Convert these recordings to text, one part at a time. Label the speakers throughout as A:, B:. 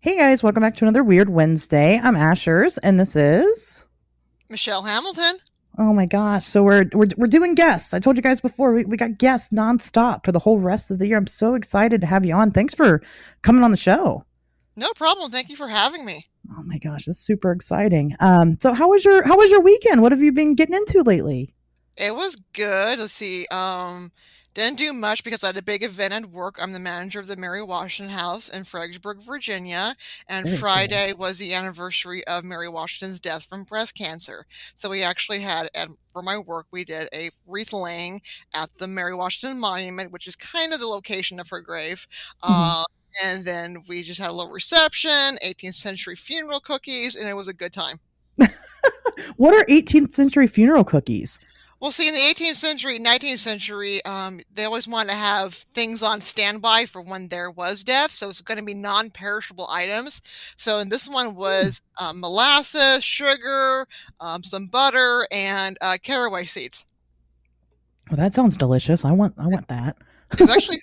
A: Hey guys, welcome back to another Weird Wednesday. I'm Ashers, and this is.
B: Michelle Hamilton.
A: Oh my gosh! So we're doing guests. I told you guys before we got guests nonstop for the whole rest of the year. I'm so excited to have you on. Thanks for coming on the show.
B: No problem. Thank you for having me.
A: Oh my gosh, that's super exciting. So how was your weekend? What have you been getting into lately?
B: It was good. Let's see. Didn't do much because I had a big event at work. I'm the manager of the Mary Washington House in Fredericksburg, Virginia, and
A: Very cool.
B: Friday was the anniversary of Mary Washington's death from breast cancer. So we actually had, and for my work, we did a wreath laying at the Mary Washington Monument, which is kind of the location of her grave.
A: Mhm.
B: Uh, and then we just had a little reception, 18th century funeral cookies, and it was a good time.
A: What are 18th century funeral cookies?
B: Well, see, in the 18th century, 19th century, they always wanted to have things on standby for when there was death. So it's going to be non-perishable items. So in this one
A: Hmm.
B: was molasses, sugar, some butter, and caraway seeds.
A: Well, that sounds delicious. I want that.
B: It's actually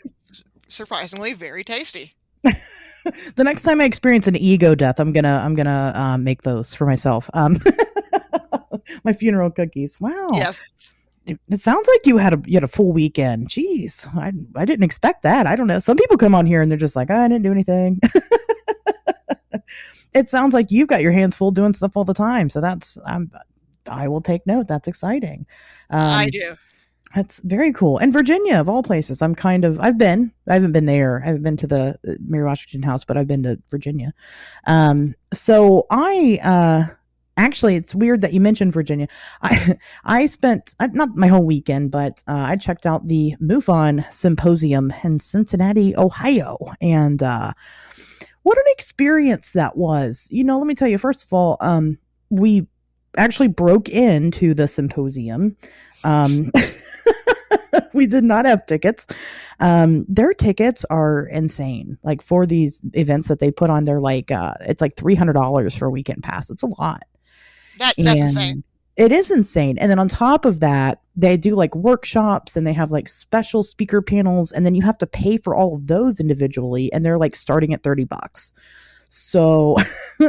B: surprisingly very tasty.
A: The next time I experience an ego death, I'm gonna make those for myself. My funeral cookies. Wow,
B: Yes,
A: it sounds like you had a full weekend. Jeez, I didn't expect that. I don't know. Some people come on here and they're just like, "Oh, I didn't do anything." It sounds like you've got your hands full doing stuff all the time. So I will take note. That's exciting.
B: I
A: Um,
B: do.
A: that's very cool. And Virginia, of all places, I haven't been there. I haven't been to the Mary Washington House, but I've been to Virginia. So actually, it's weird that you mentioned Virginia. I spent not my whole weekend, but I checked out the MUFON Symposium in Cincinnati, Ohio, and what an experience that was. Let me tell you. First of all, we actually broke into the symposium. Um, we did not have tickets. Their tickets are insane. Like for these events that they put on, they're like it's like $300 for a weekend pass. It's a lot,
B: That's insane.
A: and it is insane. And then on top of that, they do like workshops and they have like special speaker panels, and then you have to pay for all of those individually, and they're like starting at $30. So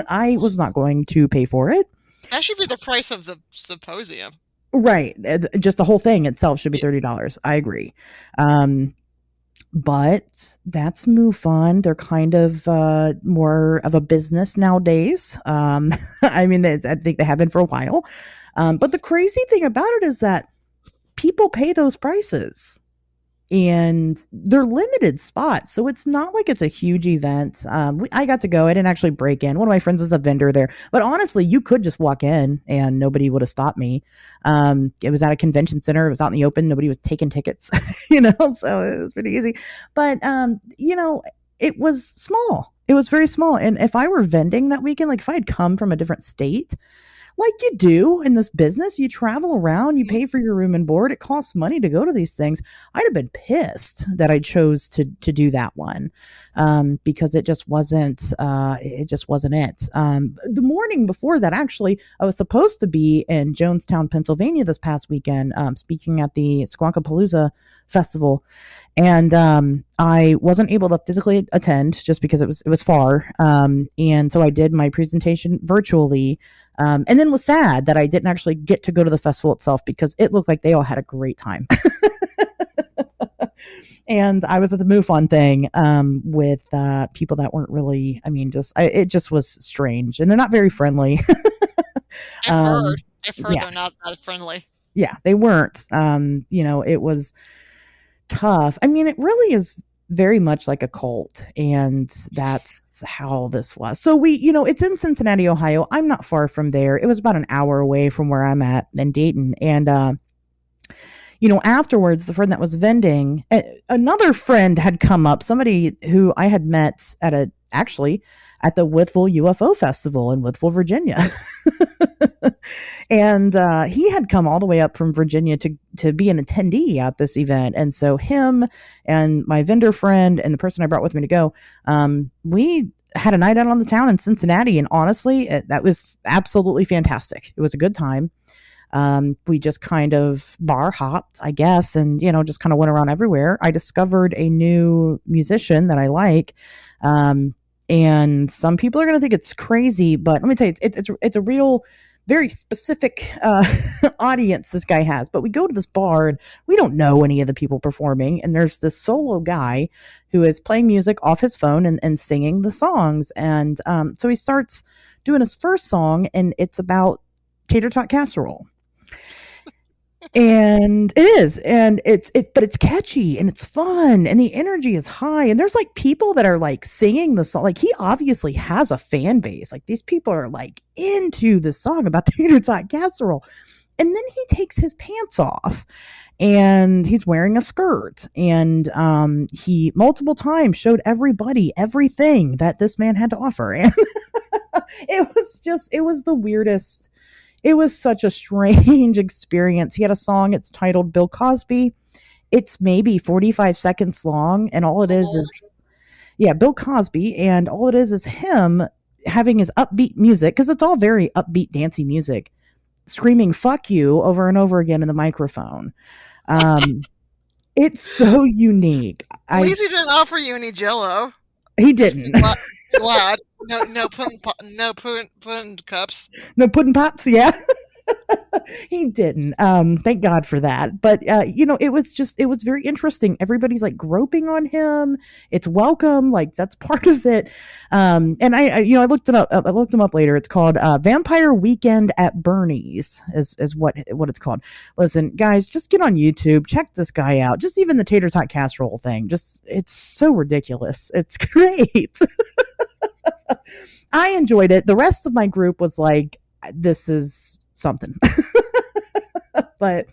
A: I was not going to pay for it.
B: That should be the price of the symposium.
A: Right. Just the whole thing itself should be
B: Yeah.
A: $30. I agree. Um, but that's MUFON. They're kind of more of a business nowadays. I mean, I think they have been for a while. But the crazy thing about it is that people pay those prices and they're limited spots. So it's not like it's a huge event. I got to go. I didn't actually break in. One of my friends was a vendor there, but honestly, you could just walk in and nobody would have stopped me. It was at a convention center. It was out in the open. Nobody was taking tickets, so it was pretty easy. But, it was small. It was very small. And if I were vending that weekend, like if I had come from a different state, like you do in this business, you travel around, you
B: Mhm.
A: pay for your room and board. It costs money to go to these things. I'd have been pissed that I chose to do that one, because it just wasn't it. The morning before that, actually, I was supposed to be in Jonestown, Pennsylvania this past weekend, speaking at the Squonka Festival, and I wasn't able to physically attend just because it was far, and so I did my presentation virtually, and then was sad that I didn't actually get to go to the festival itself because it looked like they all had a great time. And I was at the MUFON thing, with people that weren't really. I mean, it just was strange, and they're not very friendly.
B: I've heard.
A: um,
B: I've heard
A: yeah,
B: they're not that friendly.
A: yeah, they weren't. It was tough. I mean, it really is very much like a cult, and that's how this was. So it's in Cincinnati, Ohio. I'm not far from there. It was about an hour away from where I'm at in Dayton, and afterwards, the friend that was vending, another friend had come up, somebody who I had met actually at the Withville UFO Festival in Withville, Virginia. And he had come all the way up from Virginia to be an attendee at this event. And so him and my vendor friend and the person I brought with me to go, we had a night out on the town in Cincinnati. And honestly, that was absolutely fantastic. It was a good time. We just kind of bar hopped, I guess, and just kind of went around everywhere. I discovered a new musician that I like. Um, And some people are going to think it's crazy, but let me tell you, it's a real, very specific audience this guy has. But we go to this bar and we don't know any of the people performing. And there's this solo guy who is playing music off his phone and singing the songs. And so he starts doing his first song, and it's about tater tot casserole. And it is, and but it's catchy and it's fun and the energy is high, and there's like people that are like singing the song. Like, he obviously has a fan base. Like, these people are like into the song about tater tot casserole. And then he takes his pants off and he's wearing a skirt, and he multiple times showed everybody everything that this man had to offer. And it was the weirdest. It was such a strange experience. He had a song, it's titled Bill Cosby. It's maybe 45 seconds long, and all it is yeah, Bill Cosby, and all it is him having his upbeat music, because it's all very upbeat, dancey music, screaming "fuck you" over and over again in the microphone. It's so unique.
B: At least he didn't offer you any Jello.
A: He didn't.
B: Glad. No pudding cups.
A: No pudding pops, yeah. He didn't. Thank God for that. But it was very interesting. Everybody's like groping on him. It's welcome. Like, that's part of it. And I looked it up. I looked him up later. It's called Vampire Weekend at Bernie's is what it's called. Listen, guys, just get on YouTube. Check this guy out. Just even the tater tot casserole thing. It's so ridiculous. It's great. I enjoyed it. The rest of my group was like, this is something. But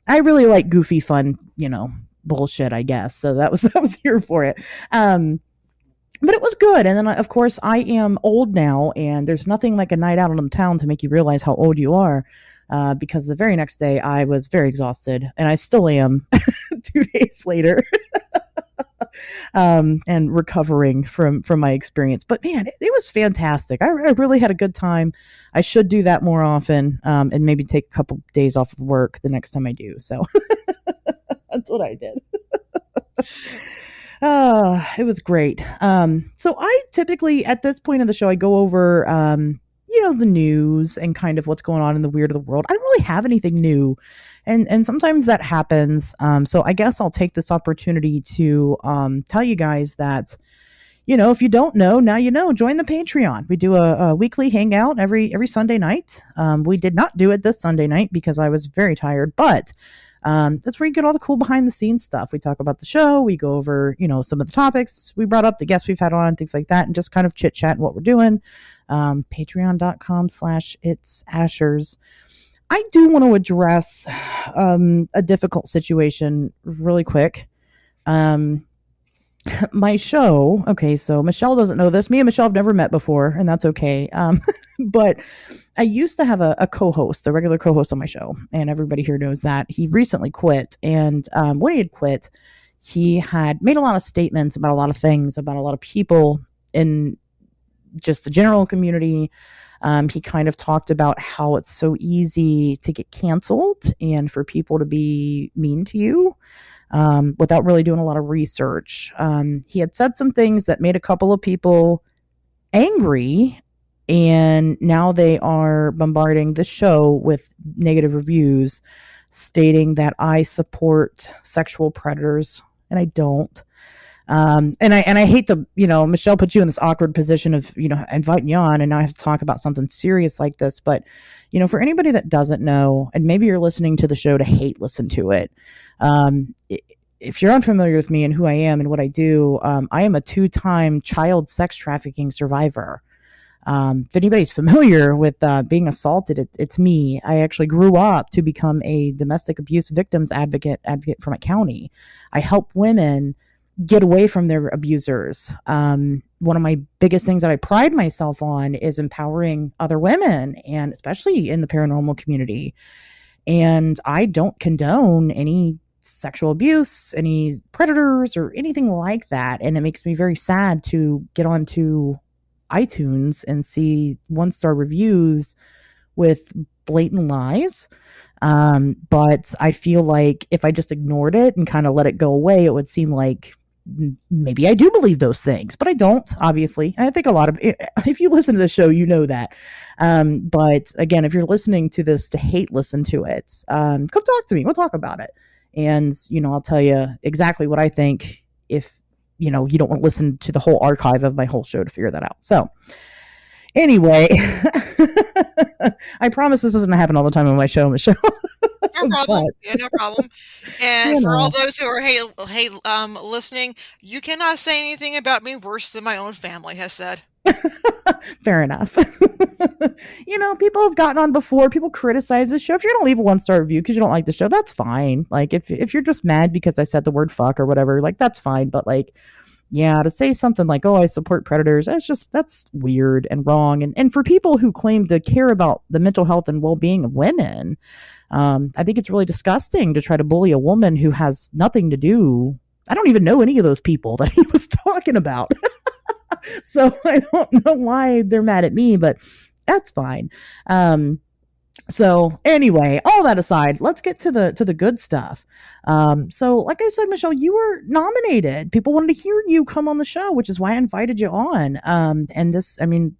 A: I really like goofy, fun, bullshit, I guess. So I was here for it. But it was good. And then, of course, I am old now, and there's nothing like a night out on the town to make you realize how old you are. Because the very next day I was very exhausted, and I still am 2 days later. And recovering from my experience. But man, it was fantastic. I really had a good time. I should do that more often, and maybe take a couple days off of work the next time I do. So that's what I did. It was great. So I typically, at this point in the show, I go over, the news and kind of what's going on in the weird of the world. I don't really have anything new. And sometimes that happens. So I guess I'll take this opportunity to tell you guys that, if you don't know, now you know. Join the Patreon. We do a weekly hangout every Sunday night. We did not do it this Sunday night because I was very tired, but that's where you get all the cool behind the scenes stuff. We talk about the show. We go over, some of the topics we brought up, the guests we've had on, things like that, and just kind of chit chat what we're doing. Patreon.com/itsashers. I do want to address a difficult situation really quick. My show, okay, so Michelle doesn't know this. Me and Michelle have never met before, and that's okay. But I used to have a co-host, a regular co-host on my show, and everybody here knows that. He recently quit, and when he had quit, he had made a lot of statements about a lot of things, about a lot of people in just the general community. He kind of talked about how it's so easy to get canceled and for people to be mean to you without really doing a lot of research. He had said some things that made a couple of people angry, and now they are bombarding the show with negative reviews stating that I support sexual predators, and I don't. And I hate to, Michelle put you in this awkward position of, inviting you on, and now I have to talk about something serious like this. But, for anybody that doesn't know, and maybe you're listening to the show to hate listen to it. If you're unfamiliar with me and who I am and what I do, I am a 2-time child sex trafficking survivor. If anybody's familiar with being assaulted, it's me. I actually grew up to become a domestic abuse victims advocate for my county. I help women get away from their abusers. One of my biggest things that I pride myself on is empowering other women, and especially in the paranormal community. And I don't condone any sexual abuse, any predators, or anything like that. And it makes me very sad to get onto iTunes and see 1-star reviews with blatant lies. But I feel like if I just ignored it and kind of let it go away, it would seem like maybe I do believe those things, but I don't, obviously. I think a lot of, if you listen to the show, you know that. But again, if you're listening to this to hate listen to it, come talk to me. We'll talk about it. And, I'll tell you exactly what I think if, you don't want to listen to the whole archive of my whole show to figure that out. So, anyway, I promise this doesn't happen all the time on my show, Michelle.
B: No problem.
A: But,
B: Yeah, no problem. And for all
A: know,
B: those who are listening, you cannot say anything about me worse than my own family has said.
A: fair enough. People have gotten on before. People criticize the show. If you're going to leave a 1-star review because you don't like the show, that's fine. Like, if you're just mad because I said the word fuck or whatever, like, that's fine. But, like, yeah, to say something like, oh, I support predators, that's weird and wrong. And for people who claim to care about the mental health and well-being of women, I think it's really disgusting to try to bully a woman who has nothing to do. I don't even know any of those people that he was talking about. So I don't know why they're mad at me, but that's fine. So anyway, all that aside, let's get to the good stuff. So like I said, Michelle, you were nominated. People wanted to hear you come on the show, which is why I invited you on. And this, I mean,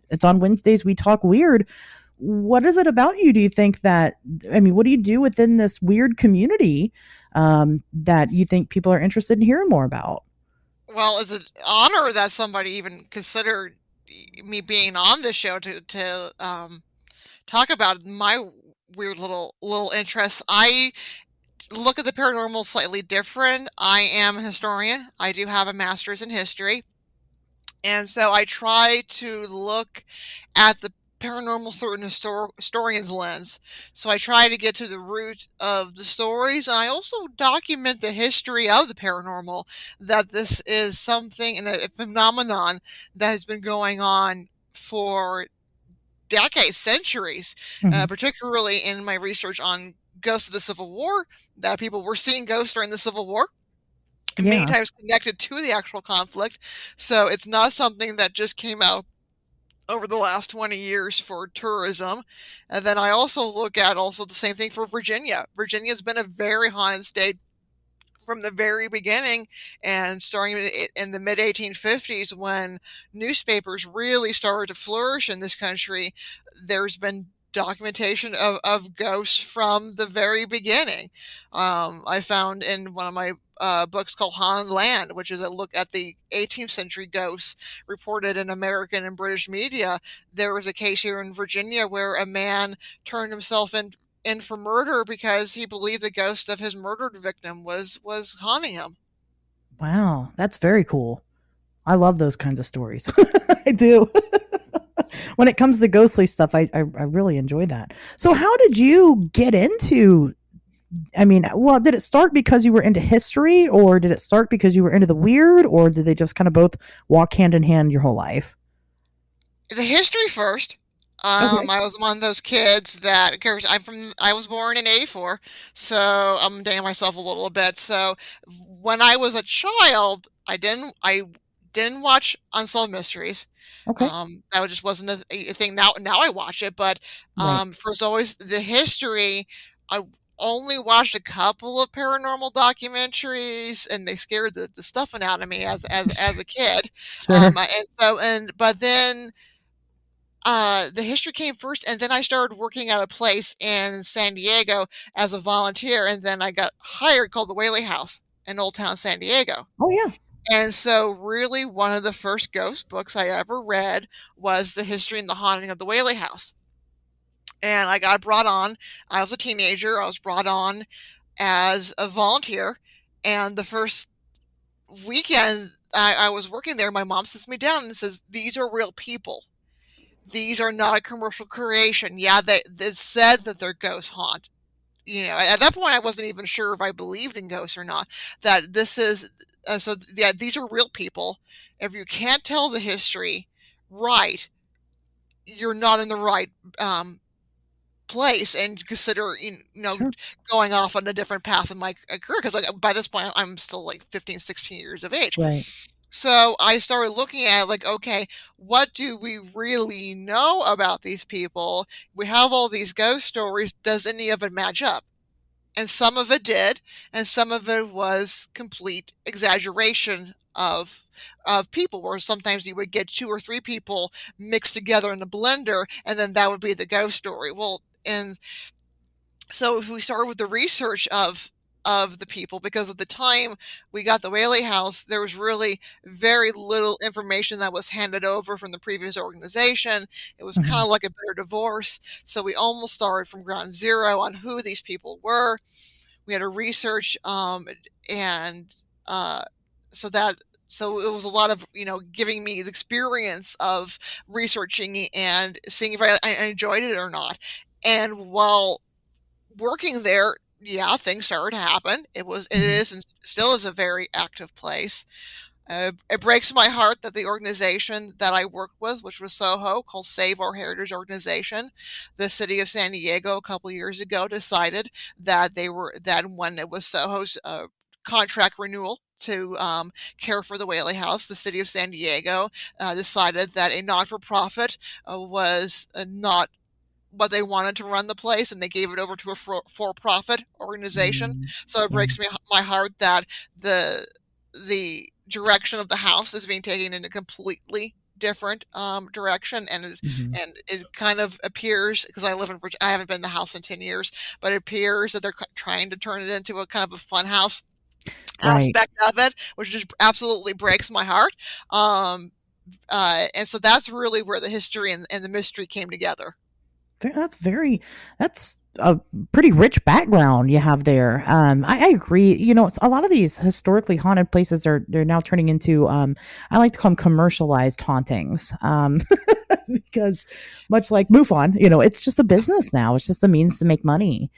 A: it's on Wednesdays. We talk weird. What is it about you? Do you think that, what do you do within this weird community that you think people are interested in hearing more about?
B: Well, it's an honor that somebody even considered me being on this show to talk about my weird little interests. I look at the paranormal slightly different. I am a historian. I do have a master's in history. And so I try to look at the paranormal through an historian's lens. So I try to get to the root of the stories, and I also document the history of the paranormal, that this is something and a phenomenon that has been going on for decades, centuries,
A: Mhm.
B: particularly in my research on ghosts of the Civil War, that people were seeing ghosts during the Civil War, and many
A: Yeah.
B: times connected to the actual conflict. So it's not something that just came out over the last 20 years for tourism. And then I also look at also the same thing for Virginia. Virginia's been a very haunted state from the very beginning, and starting in the mid 1850s when newspapers really started to flourish in this country. There's been documentation of ghosts from the very beginning. I found in one of my books called Haunted Land, which is a look at the 18th century ghosts reported in American and British media. There was a case here in Virginia where a man turned himself in for murder because he believed the ghost of his murdered victim was haunting him.
A: Wow, that's very cool. I love those kinds of stories. I do. When it comes to ghostly stuff, I really enjoy that. So how did you get into, did it start because you were into history, or did it start because you were into the weird, or did they just kind of both walk hand in hand your whole life?
B: The history first.
A: Okay.
B: I was one of those kids that, of course, I was born in '84, so I'm dating myself a little bit. So when I was a child, I didn't watch Unsolved Mysteries.
A: Okay.
B: That just wasn't a thing. Now I watch it, but
A: Right.
B: for always the history, I only watched a couple of paranormal documentaries, and they scared the stuffing out of me as a kid.
A: Sure.
B: But then the history came first, and then I started working at a place in San Diego as a volunteer, and then I got hired, called the Whaley House in Old Town San Diego.
A: Oh yeah.
B: And so, really, one of the first ghost books I ever read was The History and the Haunting of the Whaley House. And I got brought on. I was a teenager. I was brought on as a volunteer. And the first weekend I was working there, my mom sits me down and says, "These are real people. These are not a commercial creation. Yeah, they said that they're ghost haunt. At that point, I wasn't even sure if I believed in ghosts or not. That this is so. Yeah, these are real people. If you can't tell the history right, you're not in the right place, and consider
A: Sure.
B: going off on a different path in my career, because by this point I'm still like 15, 16 years of age."
A: Right.
B: So I started looking at like, okay, what do we really know about these people? We have all these ghost stories. Does any of it match up? And some of it did, and some of it was complete exaggeration of people, where sometimes you would get two or three people mixed together in a blender, and then that would be the ghost story. Well, and so if we started with the research of the people, because at the time we got the Whaley House, there was really very little information that was handed over from the previous organization. It was kind
A: Mhm.
B: of like a bitter divorce. So we almost started from ground zero on who these people were. We had to research, and uh, so that so it was a lot of, giving me the experience of researching and seeing if I enjoyed it or not. And while working there, yeah, things started to happen. It
A: Mhm.
B: is, and still is, a very active place. It breaks my heart that the organization that I worked with, which was Soho, called Save Our Heritage Organization, the city of San Diego a couple of years ago decided that when it was Soho's contract renewal to care for the Whaley House, the city of San Diego decided that a non-for-profit was not what they wanted to run the place, and they gave it over to a for-profit organization.
A: Mm.
B: So it
A: Yeah.
B: breaks my heart that the direction of the house is being taken in a completely different direction,
A: Mhm.
B: and it kind of appears, because I live in Virginia, I haven't been in the house in 10 years, but it appears that they're trying to turn it into a kind of a fun house
A: Right.
B: aspect of it, which just absolutely breaks my heart. Um, and so that's really where the history and the mystery came together.
A: That's very that's a pretty rich background you have there. I agree. A lot of these historically haunted places they're now turning into I like to call them commercialized hauntings. Because much like MUFON, it's just a business now. It's just a means to make money.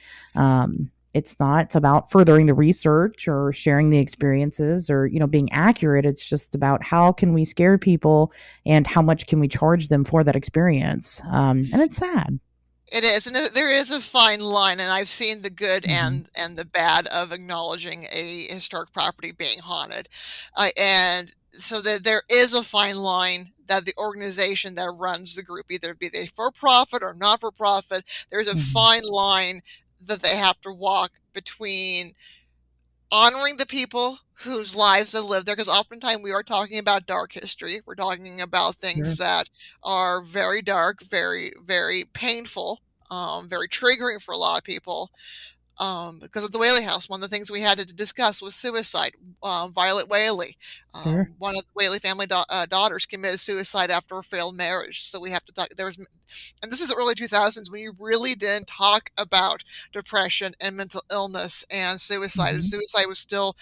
A: It's not about furthering the research or sharing the experiences or being accurate. It's just about how can we scare people and how much can we charge them for that experience. And it's sad.
B: It is, and there is a fine line, and I've seen the good
A: Mhm.
B: and the bad of acknowledging a historic property being haunted, and so that there is a fine line that the organization that runs the group, either be they for profit or not for profit, there's a
A: Mhm.
B: fine line that they have to walk between honoring the people whose lives have lived there, because oftentimes we are talking about dark history. We're talking about things
A: Sure.
B: that are very dark, very, very painful, very triggering for a lot of people. Because of the Whaley House, one of the things we had to discuss was suicide. Violet Whaley,
A: Sure.
B: one of the Whaley family daughters, committed suicide after a failed marriage. So we have to talk. And this is the early 2000s, when you really didn't talk about depression and mental illness and suicide. And
A: Mhm.
B: suicide was still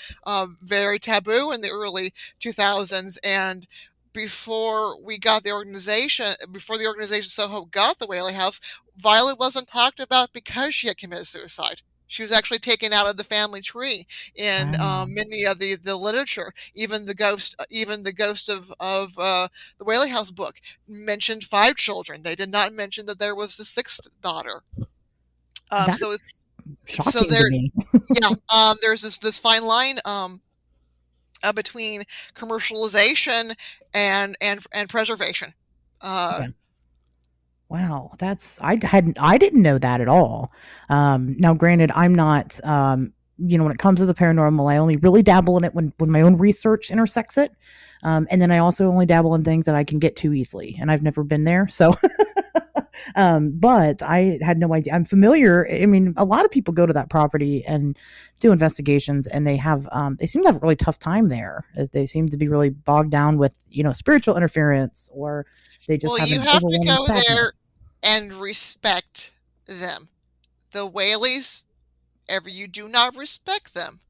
B: very taboo in the early 2000s. And before the organization Soho got the Whaley House, Violet wasn't talked about because she had committed suicide. She was actually taken out of the family tree in
A: Wow.
B: many of the literature. Even the ghost of the Whaley House book mentioned five children. They did not mention that there was the sixth daughter. So
A: That's
B: it's so
A: shocking to
B: there,
A: me.
B: yeah. There's this fine line between commercialization and preservation. Uh,
A: Yeah. Wow, I didn't know that at all. Now granted, I'm not when it comes to the paranormal, I only really dabble in it when my own research intersects it. And then I also only dabble in things that I can get to easily, and I've never been there. So but I had no idea. I'm familiar. I mean, a lot of people go to that property and do investigations, and they seem to have a really tough time there. As they seem to be really bogged down with spiritual interference, or they just
B: well,
A: have
B: you
A: an
B: have to
A: overwhelming
B: go there
A: sadness.
B: and respect them. The Whaleys, if you do not respect them,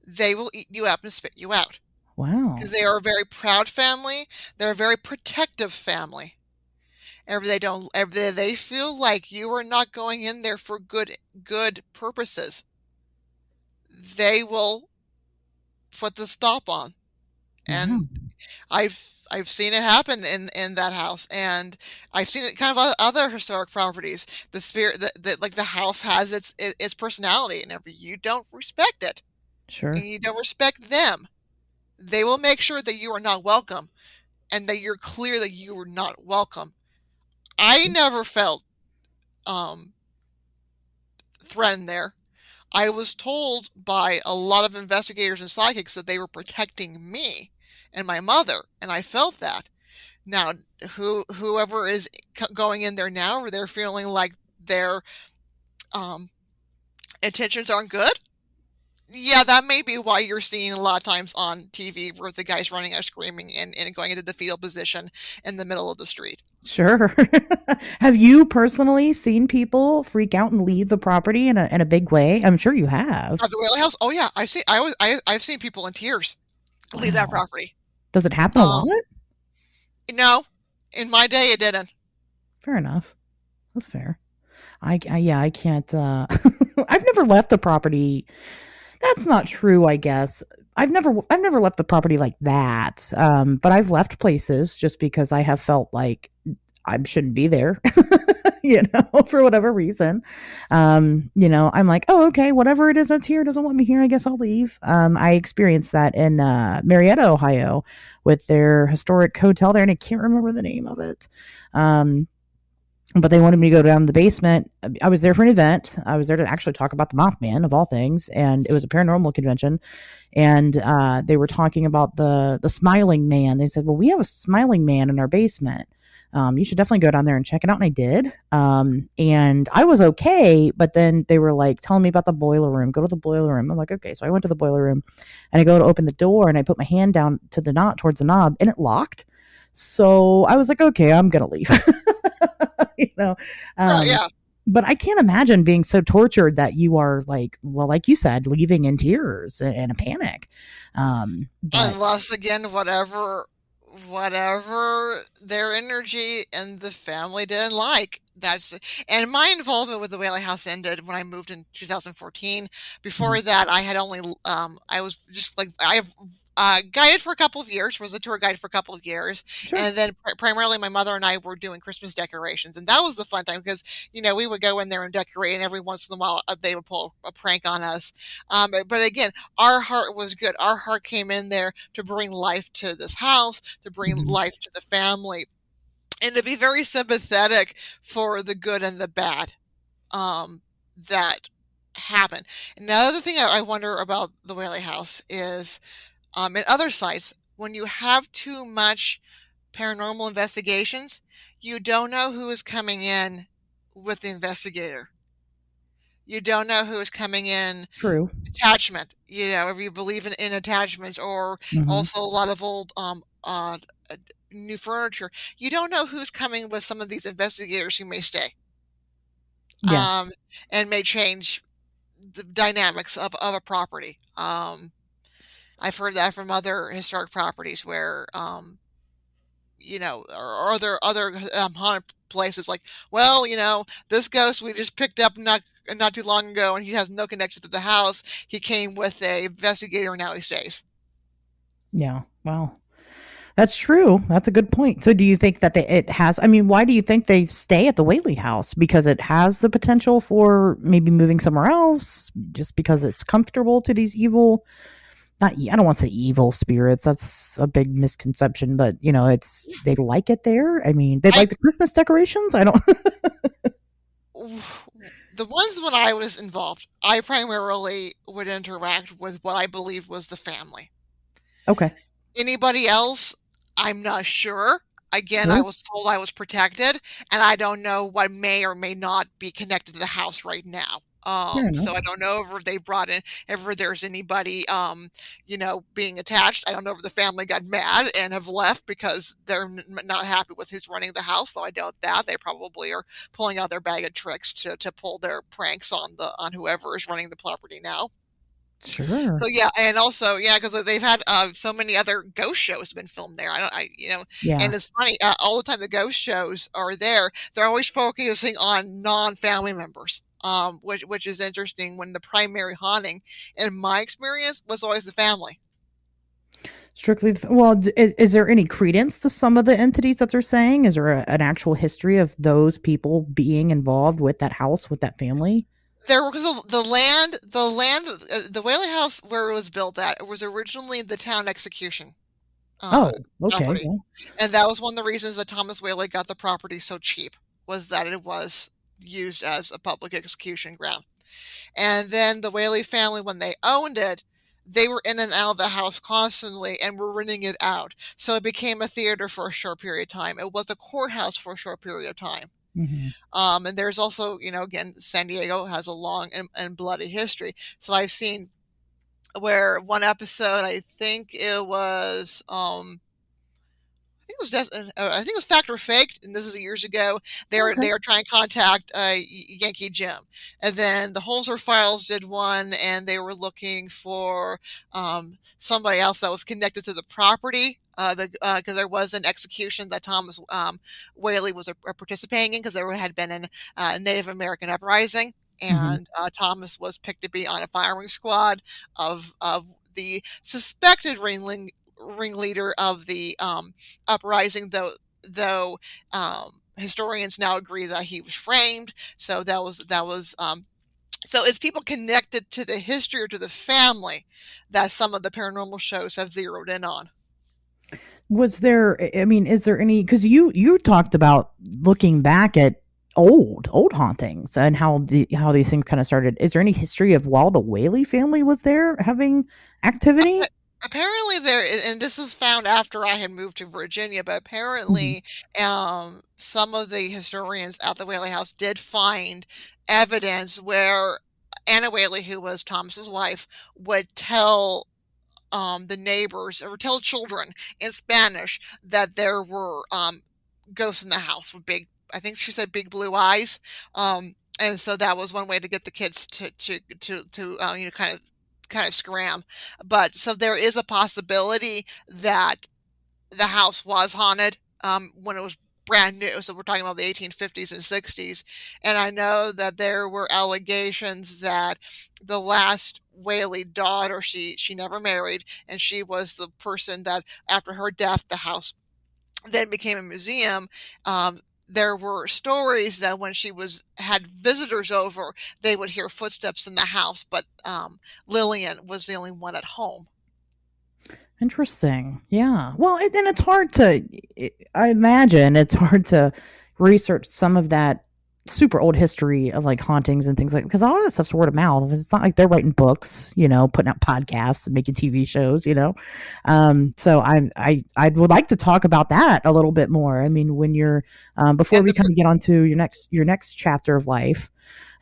B: they will eat you up and spit you out, because
A: Wow.
B: they are a very proud family. They're a very protective family. If they feel like you are not going in there for good purposes, they will put the stop on.
A: Wow.
B: And I've seen it happen in that house, and I've seen it kind of other historic properties. The spirit that like the house has its personality, and if you don't respect it and
A: Sure.
B: you don't respect them, they will make sure that you are not welcome, and that you're clear that you are not welcome. I never felt um threatened there. I was told by a lot of investigators and psychics that they were protecting me and my mother, and I felt that. Now, whoever is going in there now, or they're feeling like their um, intentions aren't good, yeah, that may be why you're seeing a lot of times on TV where the guy's running out screaming and going into the fetal position in the middle of the street.
A: Sure. Have you personally seen people freak out and leave the property in a big way? I'm sure you have.
B: At the Whaley House, oh yeah, I've seen people in tears leave that
A: Wow.
B: property.
A: Does it happen a lot?
B: Um, no, in my day it didn't.
A: Fair enough. That's fair. Yeah, I can't I've never left a property. That's not true, I guess. I've never left the property like that. But I've left places just because I have felt like I shouldn't be there. For whatever reason. I'm like, oh, okay, whatever it is that's here doesn't want me here. I guess I'll leave. I experienced that in Marietta, Ohio, with their historic hotel there, and I can't remember the name of it. But they wanted me to go down to the basement. I was there for an event. I was there to actually talk about the Mothman of all things, and it was a paranormal convention. And they were talking about the smiling man. They said, "Well, we have a smiling man in our basement. You should definitely go down there and check it out." And I did. And I was okay, but then they were like telling me about the boiler room. Go to the boiler room. I'm like, okay. So I went to the boiler room, and I go to open the door, and I put my hand down to the knob towards the knob, and it locked. So I was like, okay, I'm gonna leave. you know, um,
B: Yeah,
A: but I can't imagine being so tortured that you are like, well, like you said, leaving in tears and a panic. But
B: unless again, whatever their energy and the family didn't like. And my involvement with the Whaley House ended when I moved in 2014. Before
A: Mhm.
B: that, I had only I was just like I have guided for a couple of years, was a tour guide for a couple of years,
A: Sure.
B: and then primarily my mother and I were doing Christmas decorations, and that was the fun time because we would go in there and decorate, and every once in a while they would pull a prank on us. But again, our heart was good. Our heart came in there to bring life to this house, to bring
A: Mhm.
B: life to the family, and to be very sympathetic for the good and the bad that happen. And the other thing I wonder about the Whaley House is in other sites, when you have too much paranormal investigations, you don't know who is coming in with the investigator. You don't know who is coming in
A: True.
B: attachment, if you believe in attachments, or
A: Mhm.
B: also a lot of old new furniture. You don't know who's coming with some of these investigators who may stay
A: Yeah.
B: um, and may change the dynamics of a property. I've heard that from other historic properties where, or other haunted places. Like, well, this ghost we just picked up not too long ago, and he has no connection to the house. He came with a investigator, and now he stays.
A: Yeah. Well, that's true. That's a good point. So do you think that it has, I mean, why do you think they stay at the Whaley House? Because it has the potential for maybe moving somewhere else, just because it's comfortable to these evil, not, I don't want to say evil spirits. That's a big misconception, but they like it there. I mean, they
B: I
A: like the Christmas decorations. I don't,
B: The ones when I was involved, I primarily would interact with what I believed was the family.
A: okay.
B: Anybody else, I'm not sure. Again, I
A: Sure.
B: was told I was protected, and I don't know what may or may not be connected to the house right now.
A: Fair
B: So
A: enough.
B: I don't know if they brought in, if there's anybody, being attached. I don't know if the family got mad and have left because they're not happy with who's running the house. So I doubt that they probably are pulling out their bag of tricks to pull their pranks on whoever is running the property now. So
A: Sure.
B: yeah, and also yeah, because they've had so many other ghost shows been filmed there.
A: Yeah.
B: And it's funny all the time the ghost shows are there. They're always focusing on non-family members, which is interesting. When the primary haunting, in my experience, was always the family.
A: Strictly, well, is there any credence to some of the entities that they're saying? Is there an actual history of those people being involved with that house, with that family?
B: There was the Whaley House where it was built at. It was originally the town execution uh,
A: Oh, okay.
B: property.
A: Well,
B: And that was one of the reasons that Thomas Whaley got the property so cheap, was that it was used as a public execution ground. And then the Whaley family, when they owned it, they were in and out of the house constantly and were renting it out. So it became a theater for a short period of time. It was a courthouse for a short period of time.
A: Hmm.
B: And there's also, again, San Diego has a long and bloody history. So I've seen where one episode, I think it was, I think it was Fact or Faked, and this is years ago.
A: Okay.
B: They are trying to contact Yankee Jim, and then the Holzer Files did one, and they were looking for somebody else that was connected to the property. Because there was an execution that Thomas Whaley was participating in, because there had been a Native American uprising,
A: Hmm.
B: and Thomas was picked to be on a firing squad of the suspected ringleader of the uprising, though historians now agree that he was framed. So so it's people connected to the history or to the family that some of the paranormal shows have zeroed in on.
A: Was there, I mean, is there any, because you talked about looking back at old hauntings and how these things kind of started. Is there any history of while the Whaley family was there having activity?
B: Apparently there, and this is found after I had moved to Virginia, but
A: Mhm.
B: apparently some of the historians at the Whaley House did find evidence where Anna Whaley, who was Thomas's wife, would tell the neighbors or tell children in Spanish that there were ghosts in the house with big, I think she said big blue eyes. And so that was one way to get the kids to kind of scram. But so there is a possibility that the house was haunted when it was brand new. So we're talking about the 1850s and 60s. And I know that there were allegations that the last Whaley daughter, she never married, and she was the person that after her death, the house then became a museum. There were stories that when she had visitors over, they would hear footsteps in the house, but Lillian was the only one at home.
A: Interesting. Yeah. Well, and it's hard to, I imagine it's hard to research some of that super old history of like hauntings and things like, because all of that stuff's word of mouth. It's not like they're writing books, putting out podcasts and making TV shows. So I would like to talk about that a little bit more. I mean, when you're, before
B: And
A: we kind of get on to your next chapter of life.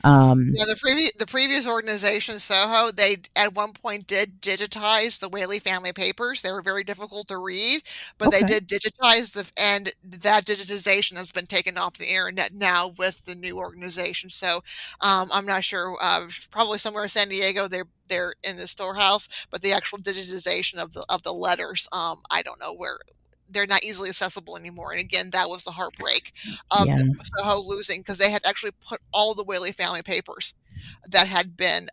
A: Um,
B: Yeah, the previous organization, Soho, they at one point did digitize the Whaley family papers. They were very difficult to read, but they
A: okay.
B: did digitize and that digitization has been taken off the internet now with the new organization. So I'm not sure. Probably somewhere in San Diego, they're in the storehouse, but the actual digitization of the letters, I don't know where. They're not easily accessible anymore. And again, that was the heartbreak of
A: Yeah.
B: Soho losing, because they had actually put all the Whaley family papers that had been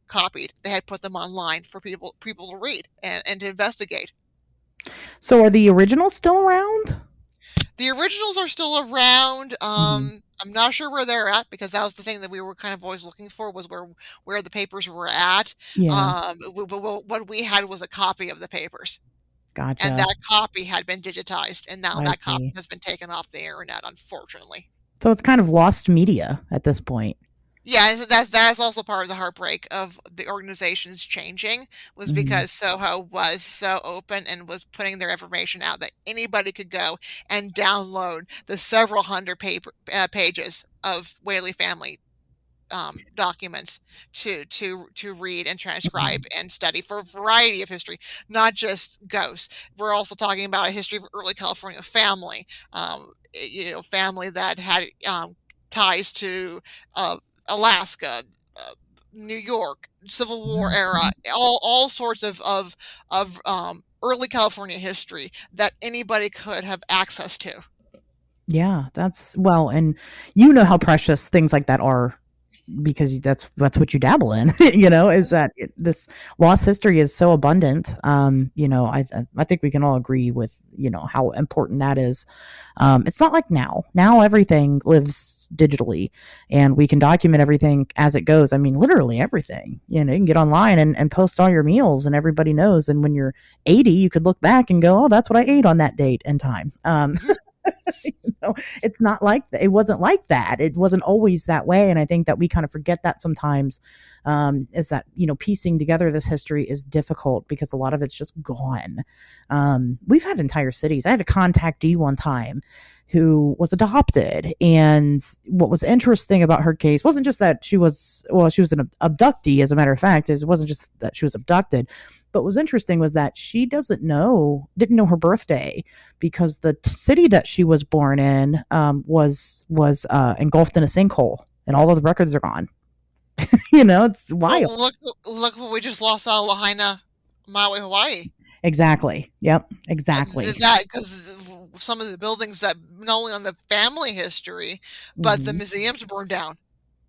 B: copied. They had put them online for people to read and to investigate.
A: So are the originals still around?
B: The originals are still around.
A: Mhm.
B: I'm not sure where they're at, because that was the thing that we were kind of always looking for, was where the papers were at.
A: Yeah.
B: What we had was a copy of the papers, and
A: Gotcha.
B: that copy had been digitized, and now
A: I
B: that copy
A: see.
B: has been taken off the internet, unfortunately.
A: So it's kind of lost media at this point.
B: Yeah, and so that is also part of the heartbreak of the organizations changing, was
A: Mhm.
B: because Soho was so open and was putting their information out that anybody could go and download the several hundred pages of Whaley family documents to read and transcribe
A: Mhm.
B: and study for a variety of history, not just ghosts. We're also talking about a history of early California family, family that had ties to uh, Alaska, uh, New York, Civil War era,
A: Mhm.
B: all sorts of early California history that anybody could have access to.
A: Yeah, that's well, and you know how precious things like that are because that's what you dabble in. Is that this lost history is so abundant. I think we can all agree with how important that is. It's not like now. Now everything lives digitally, and we can document everything as it goes. I mean, literally everything. You can get online and post all your meals, and everybody knows. And when you're 80, you could look back and go, "Oh, that's what I ate on that date and time." know, it's not like it wasn't like that. It wasn't always that way. And I think that we kind of forget that sometimes, is that, piecing together this history is difficult because a lot of it's just gone. We've had entire cities. I had a contactee one time who was adopted. And what was interesting about her case wasn't just that she was an abductee, as a matter of fact. It wasn't just that she was abducted, but what was interesting was that she didn't know her birthday because the city that she was born in was engulfed in a sinkhole, and all of the records are gone. It's wild.
B: Well, look what we just lost out of Lahaina, Maui, Hawaii.
A: Exactly. Yep. Exactly.
B: That because some of the buildings that not only on the family history, but the
A: Mhm.
B: museums burned down.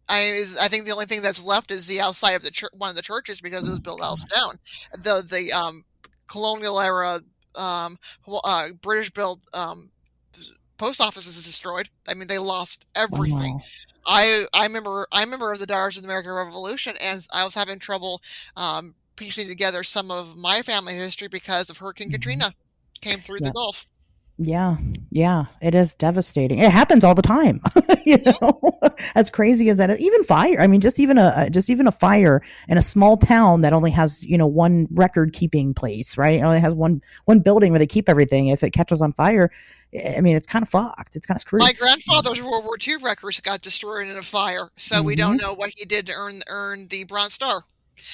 B: I think the only thing that's left is the outside of the one of the churches because it was
A: Oh
B: built house
A: gosh.
B: down. The colonial era British built post office is destroyed. I mean, they lost everything.
A: Wow.
B: I remember the Daughters of the American Revolution, and I was having trouble piecing together some of my family history because of Hurricane
A: Mhm.
B: Katrina came through the
A: Yep.
B: Gulf.
A: Yeah. Yeah. It is devastating. It happens all the time. you
B: Mhm.
A: know, as crazy as that is. Even fire. I mean, just even a fire in a small town that only has, one record keeping place, right? It only has one building where they keep everything. If it catches on fire, I mean, it's kind of fucked. It's kind of screwed.
B: My grandfather's World War II records got destroyed in a fire, so we don't
A: Mm-hmm.
B: know what he did to earn the Bronze Star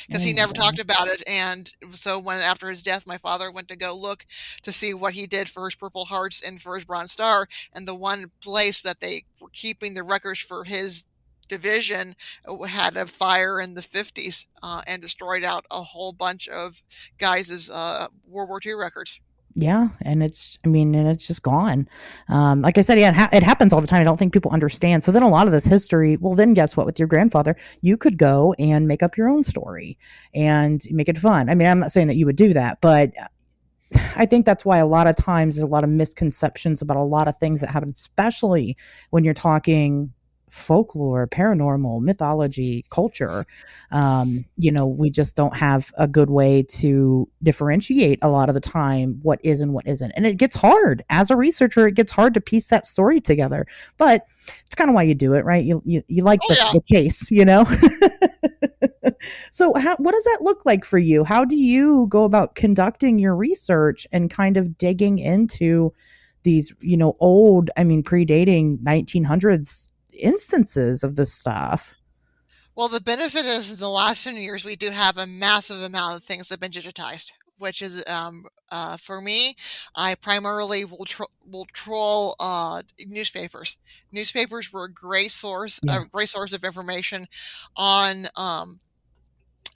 B: because
A: Oh
B: he
A: my
B: never talked
A: goodness.
B: about it. And so when after his death, my father went to go look to see what he did for his Purple Hearts and for his Bronze Star, and the one place that they were keeping the records for his division had a fire in the 50s and destroyed out a whole bunch of guys' World War II records.
A: Yeah, and it's just gone. Like I said, yeah, it happens all the time. I don't think people understand. So then a lot of this history, well, then guess what? With your grandfather, you could go and make up your own story and make it fun. I mean, I'm not saying that you would do that, but I think that's why a lot of times there's a lot of misconceptions about a lot of things that happen, especially when you're talking folklore, paranormal, mythology, culture. We just don't have a good way to differentiate a lot of the time what is and what isn't. And it gets hard as a researcher, it gets hard to piece that story together. But it's kind of why you do it, right? You like
B: Oh yeah.
A: the chase, So, what does that look like for you? How do you go about conducting your research and kind of digging into these, old, I mean, predating 1900s instances of this stuff?
B: Well, the benefit is in the last 10 years, we do have a massive amount of things that have been digitized, which is, for me, I primarily will troll newspapers. Newspapers were
A: Yeah.
B: a great source of information on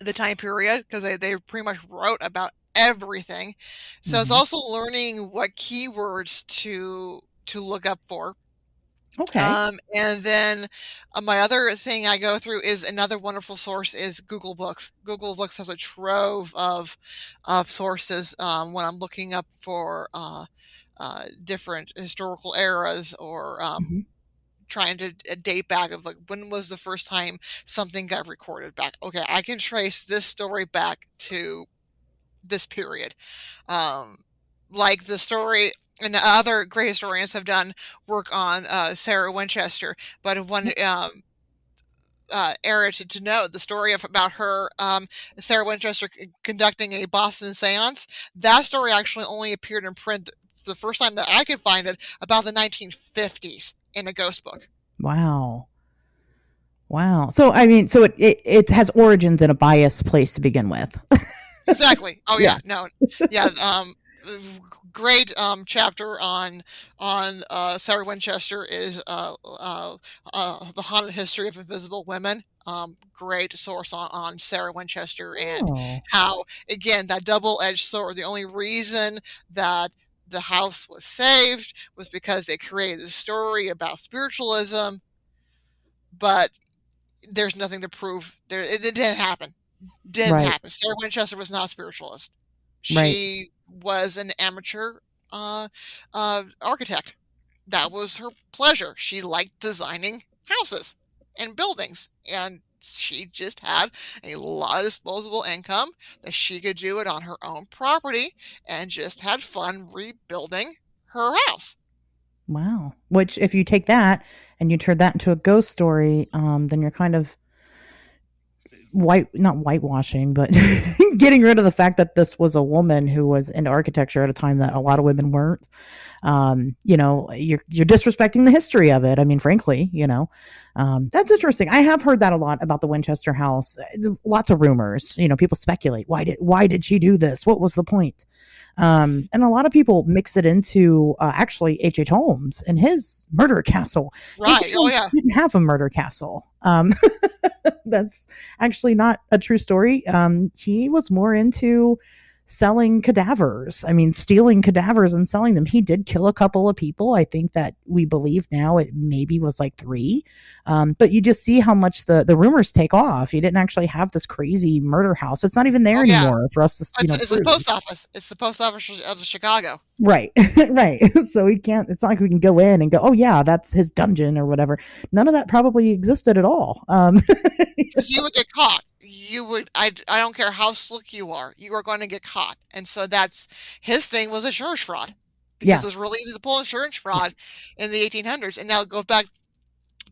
B: the time period because they pretty much wrote about everything. So it's
A: Hmm.
B: also learning what keywords to look up for.
A: Okay.
B: And then my other thing I go through is another wonderful source is Google Books. Google Books has a trove of sources when I'm looking up for different historical eras or
A: Hmm.
B: trying to date back of like when was the first time something got recorded back. Okay, I can trace this story back to this period. Um, like the story, and other great historians have done work on Sarah Winchester, but one era to know the story about her, Sarah Winchester conducting a Boston seance. That story actually only appeared in print the first time that I could find it about the 1950s in a ghost book.
A: Wow. Wow. So, I mean, so it has origins in a biased place to begin with.
B: Exactly. Oh
A: Yeah.
B: yeah, no, yeah. Great chapter on Sarah Winchester is the haunted history of invisible women. Great source on Sarah Winchester and
A: Oh,
B: how again that double-edged sword. The only reason that the house was saved was because they created a story about spiritualism, but there's nothing to prove. It didn't happen. Didn't
A: right.
B: happen. Sarah Winchester was not a spiritualist.
A: Right.
B: She was an amateur architect. That was her pleasure. She liked designing houses and buildings, and she just had a lot of disposable income that she could do it on her own property and just had fun rebuilding her house.
A: Wow. Which, if you take that and you turn that into a ghost story, then you're kind of not whitewashing, but getting rid of the fact that this was a woman who was into architecture at a time that a lot of women weren't. You're disrespecting the history of it. I mean, frankly, that's interesting. I have heard that a lot about the Winchester House. Lots of rumors. People speculate. Why did she do this? What was the point? And a lot of people mix it into actually H.H. Holmes and his murder castle.
B: Right.
A: H.H.
B: Oh
A: Holmes
B: yeah.
A: didn't have a murder castle. That's actually not a true story. He was more into selling cadavers. I mean, stealing cadavers and selling them. He did kill a couple of people. I think that we believe now it maybe was like 3. But you just see how much the rumors take off. He didn't actually have this crazy murder house. It's not even there
B: Oh yeah.
A: anymore for us to,
B: It's the
A: prove.
B: post office. It's the post office of Chicago.
A: Right. Right. So he can't, it's not like we can go in and go, oh yeah, that's his dungeon or whatever. None of that probably existed at all.
B: Because you would get caught. You would. I don't care how slick you are going to get caught. And so that's his thing was insurance fraud,
A: Yeah.
B: because it was really easy to pull insurance fraud in the 1800s. And now it goes back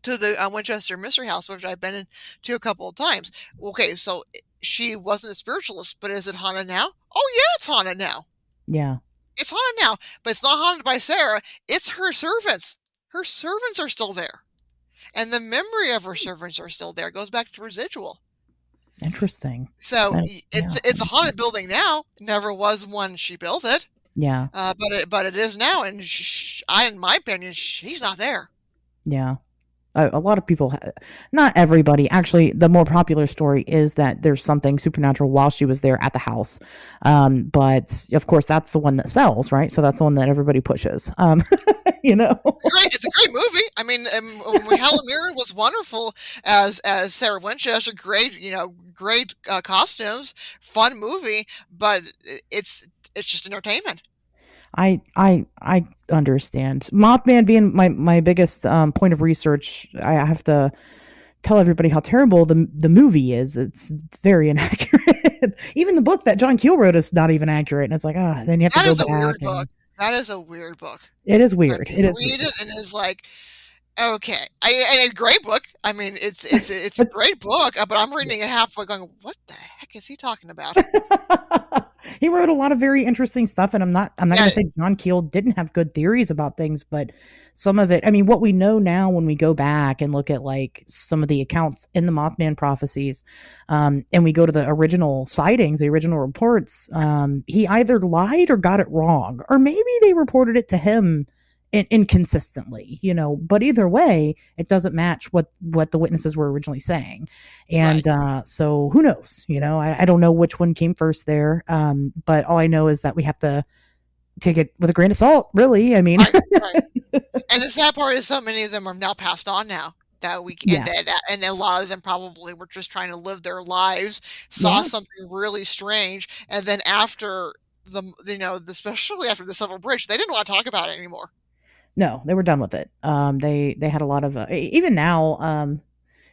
B: to the Winchester Mystery House, which I've been to a couple of times. Okay, so she wasn't a spiritualist, but is it haunted now? Oh yeah, it's haunted now.
A: Yeah.
B: It's haunted now, but it's not haunted by Sarah. It's her servants. Her servants are still there. And the memory of her servants are still there. It goes back to residual.
A: Interesting.
B: So
A: Yeah.
B: it's a haunted building now. Never was when she built it,
A: Yeah.
B: but it is now. And in my opinion, she's not there.
A: Yeah. A lot of people, not everybody, actually, the more popular story is that there's something supernatural while she was there at the house. But of course, that's the one that sells, right? So that's the one that everybody pushes.
B: Great, it's a great movie. I mean, Helen Mirren was wonderful as Sarah Winchester. Great costumes, fun movie, but it's just entertainment.
A: I understand. Mothman being my biggest point of research. I have to tell everybody how terrible the movie is. It's very inaccurate. Even the book that John Keel wrote is not even accurate. And it's like, then you have to go back.
B: That is a weird book. That is a weird book.
A: It is weird.
B: I mean,
A: it is
B: read
A: weird.
B: it and it's like, okay, a great book. I mean, it's a great book, but I'm reading it halfway, going, what the heck is he talking about?
A: He wrote a lot of very interesting stuff, and I'm not going to say John Keel didn't have good theories about things, but some of it, I mean, what we know now when we go back and look at like some of the accounts in the Mothman prophecies, and we go to the original sightings, the original reports, he either lied or got it wrong, or maybe they reported it to him inconsistently, but either way, it doesn't match what the witnesses were originally saying. And so who knows, I don't know which one came first there. But all I know is that we have to take it with a grain of salt, really. I mean,
B: right. And the sad part is so many of them are now passed on now. That we and a lot of them probably were just trying to live their lives, saw something really strange, and then after especially after the Silver Bridge, they didn't want to talk about it anymore.
A: No, they were done with it. They had a lot of even now.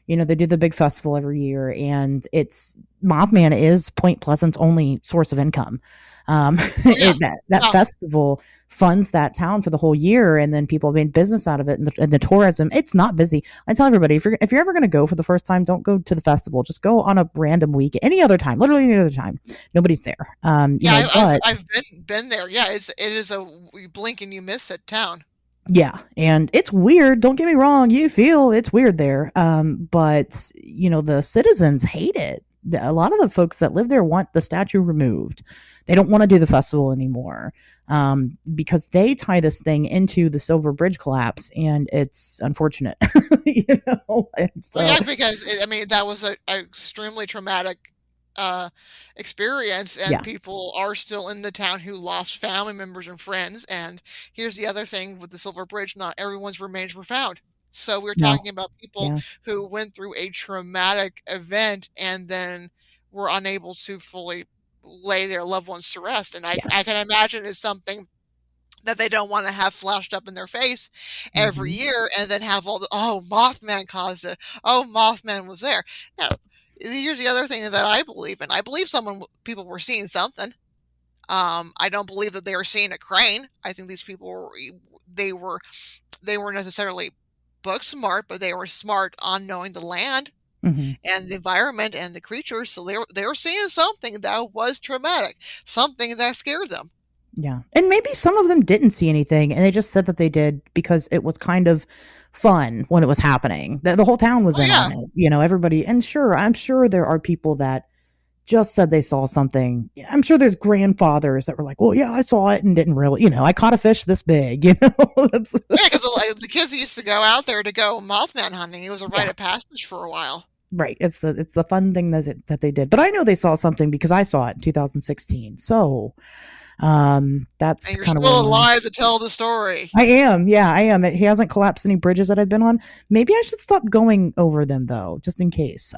A: They do the big festival every year, and it's Mothman is Point Pleasant's only source of income. That festival funds that town for the whole year, and then people have made business out of it, and the tourism. It's not busy. I tell everybody, if you're ever going to go for the first time, don't go to the festival. Just go on a random week, any other time, literally any other time. Nobody's there.
B: I've been there. Yeah, it is a you blink and you miss it town.
A: Yeah, and it's weird. Don't get me wrong. You feel it's weird there. But the citizens hate it. A lot of the folks that live there want the statue removed. They don't want to do the festival anymore because they tie this thing into the Silver Bridge collapse, and it's unfortunate. And so,
B: because that was an extremely traumatic experience, and people are still in the town who lost family members and friends. And here's the other thing with the Silver Bridge: not everyone's remains were found. So we're talking about people who went through a traumatic event and then were unable to fully lay their loved ones to rest. And I can imagine it's something that they don't want to have flashed up in their face every year, and then have all Mothman caused it. Oh, Mothman was there. Now, here's the other thing that I believe in. I believe people were seeing something. I don't believe that they were seeing a crane. I think these people they were they weren't necessarily book smart, but they were smart on knowing the land
A: Hmm.
B: and the environment and the creatures. So they were seeing something that was traumatic, something that scared them.
A: Yeah. And maybe some of them didn't see anything and they just said that they did because it was kind of fun when it was happening. The whole town was
B: Oh
A: in
B: yeah,
A: on it, everybody. And sure, I'm sure there are people that just said they saw something. I'm sure there's grandfathers that were like, well, yeah, I saw it and didn't really, I caught a fish this big, That's,
B: yeah, because the kids used to go out there to go Mothman hunting. It was a rite
A: yeah.
B: of passage for a while.
A: Right. It's the fun thing that they did. But I know they saw something because I saw it in 2016. So
B: And
A: that's
B: you're
A: kind of where
B: still
A: my
B: alive to tell the story.
A: I am. Yeah, I am. He hasn't collapsed any bridges that I've been on. Maybe I should stop going over them though, just in case.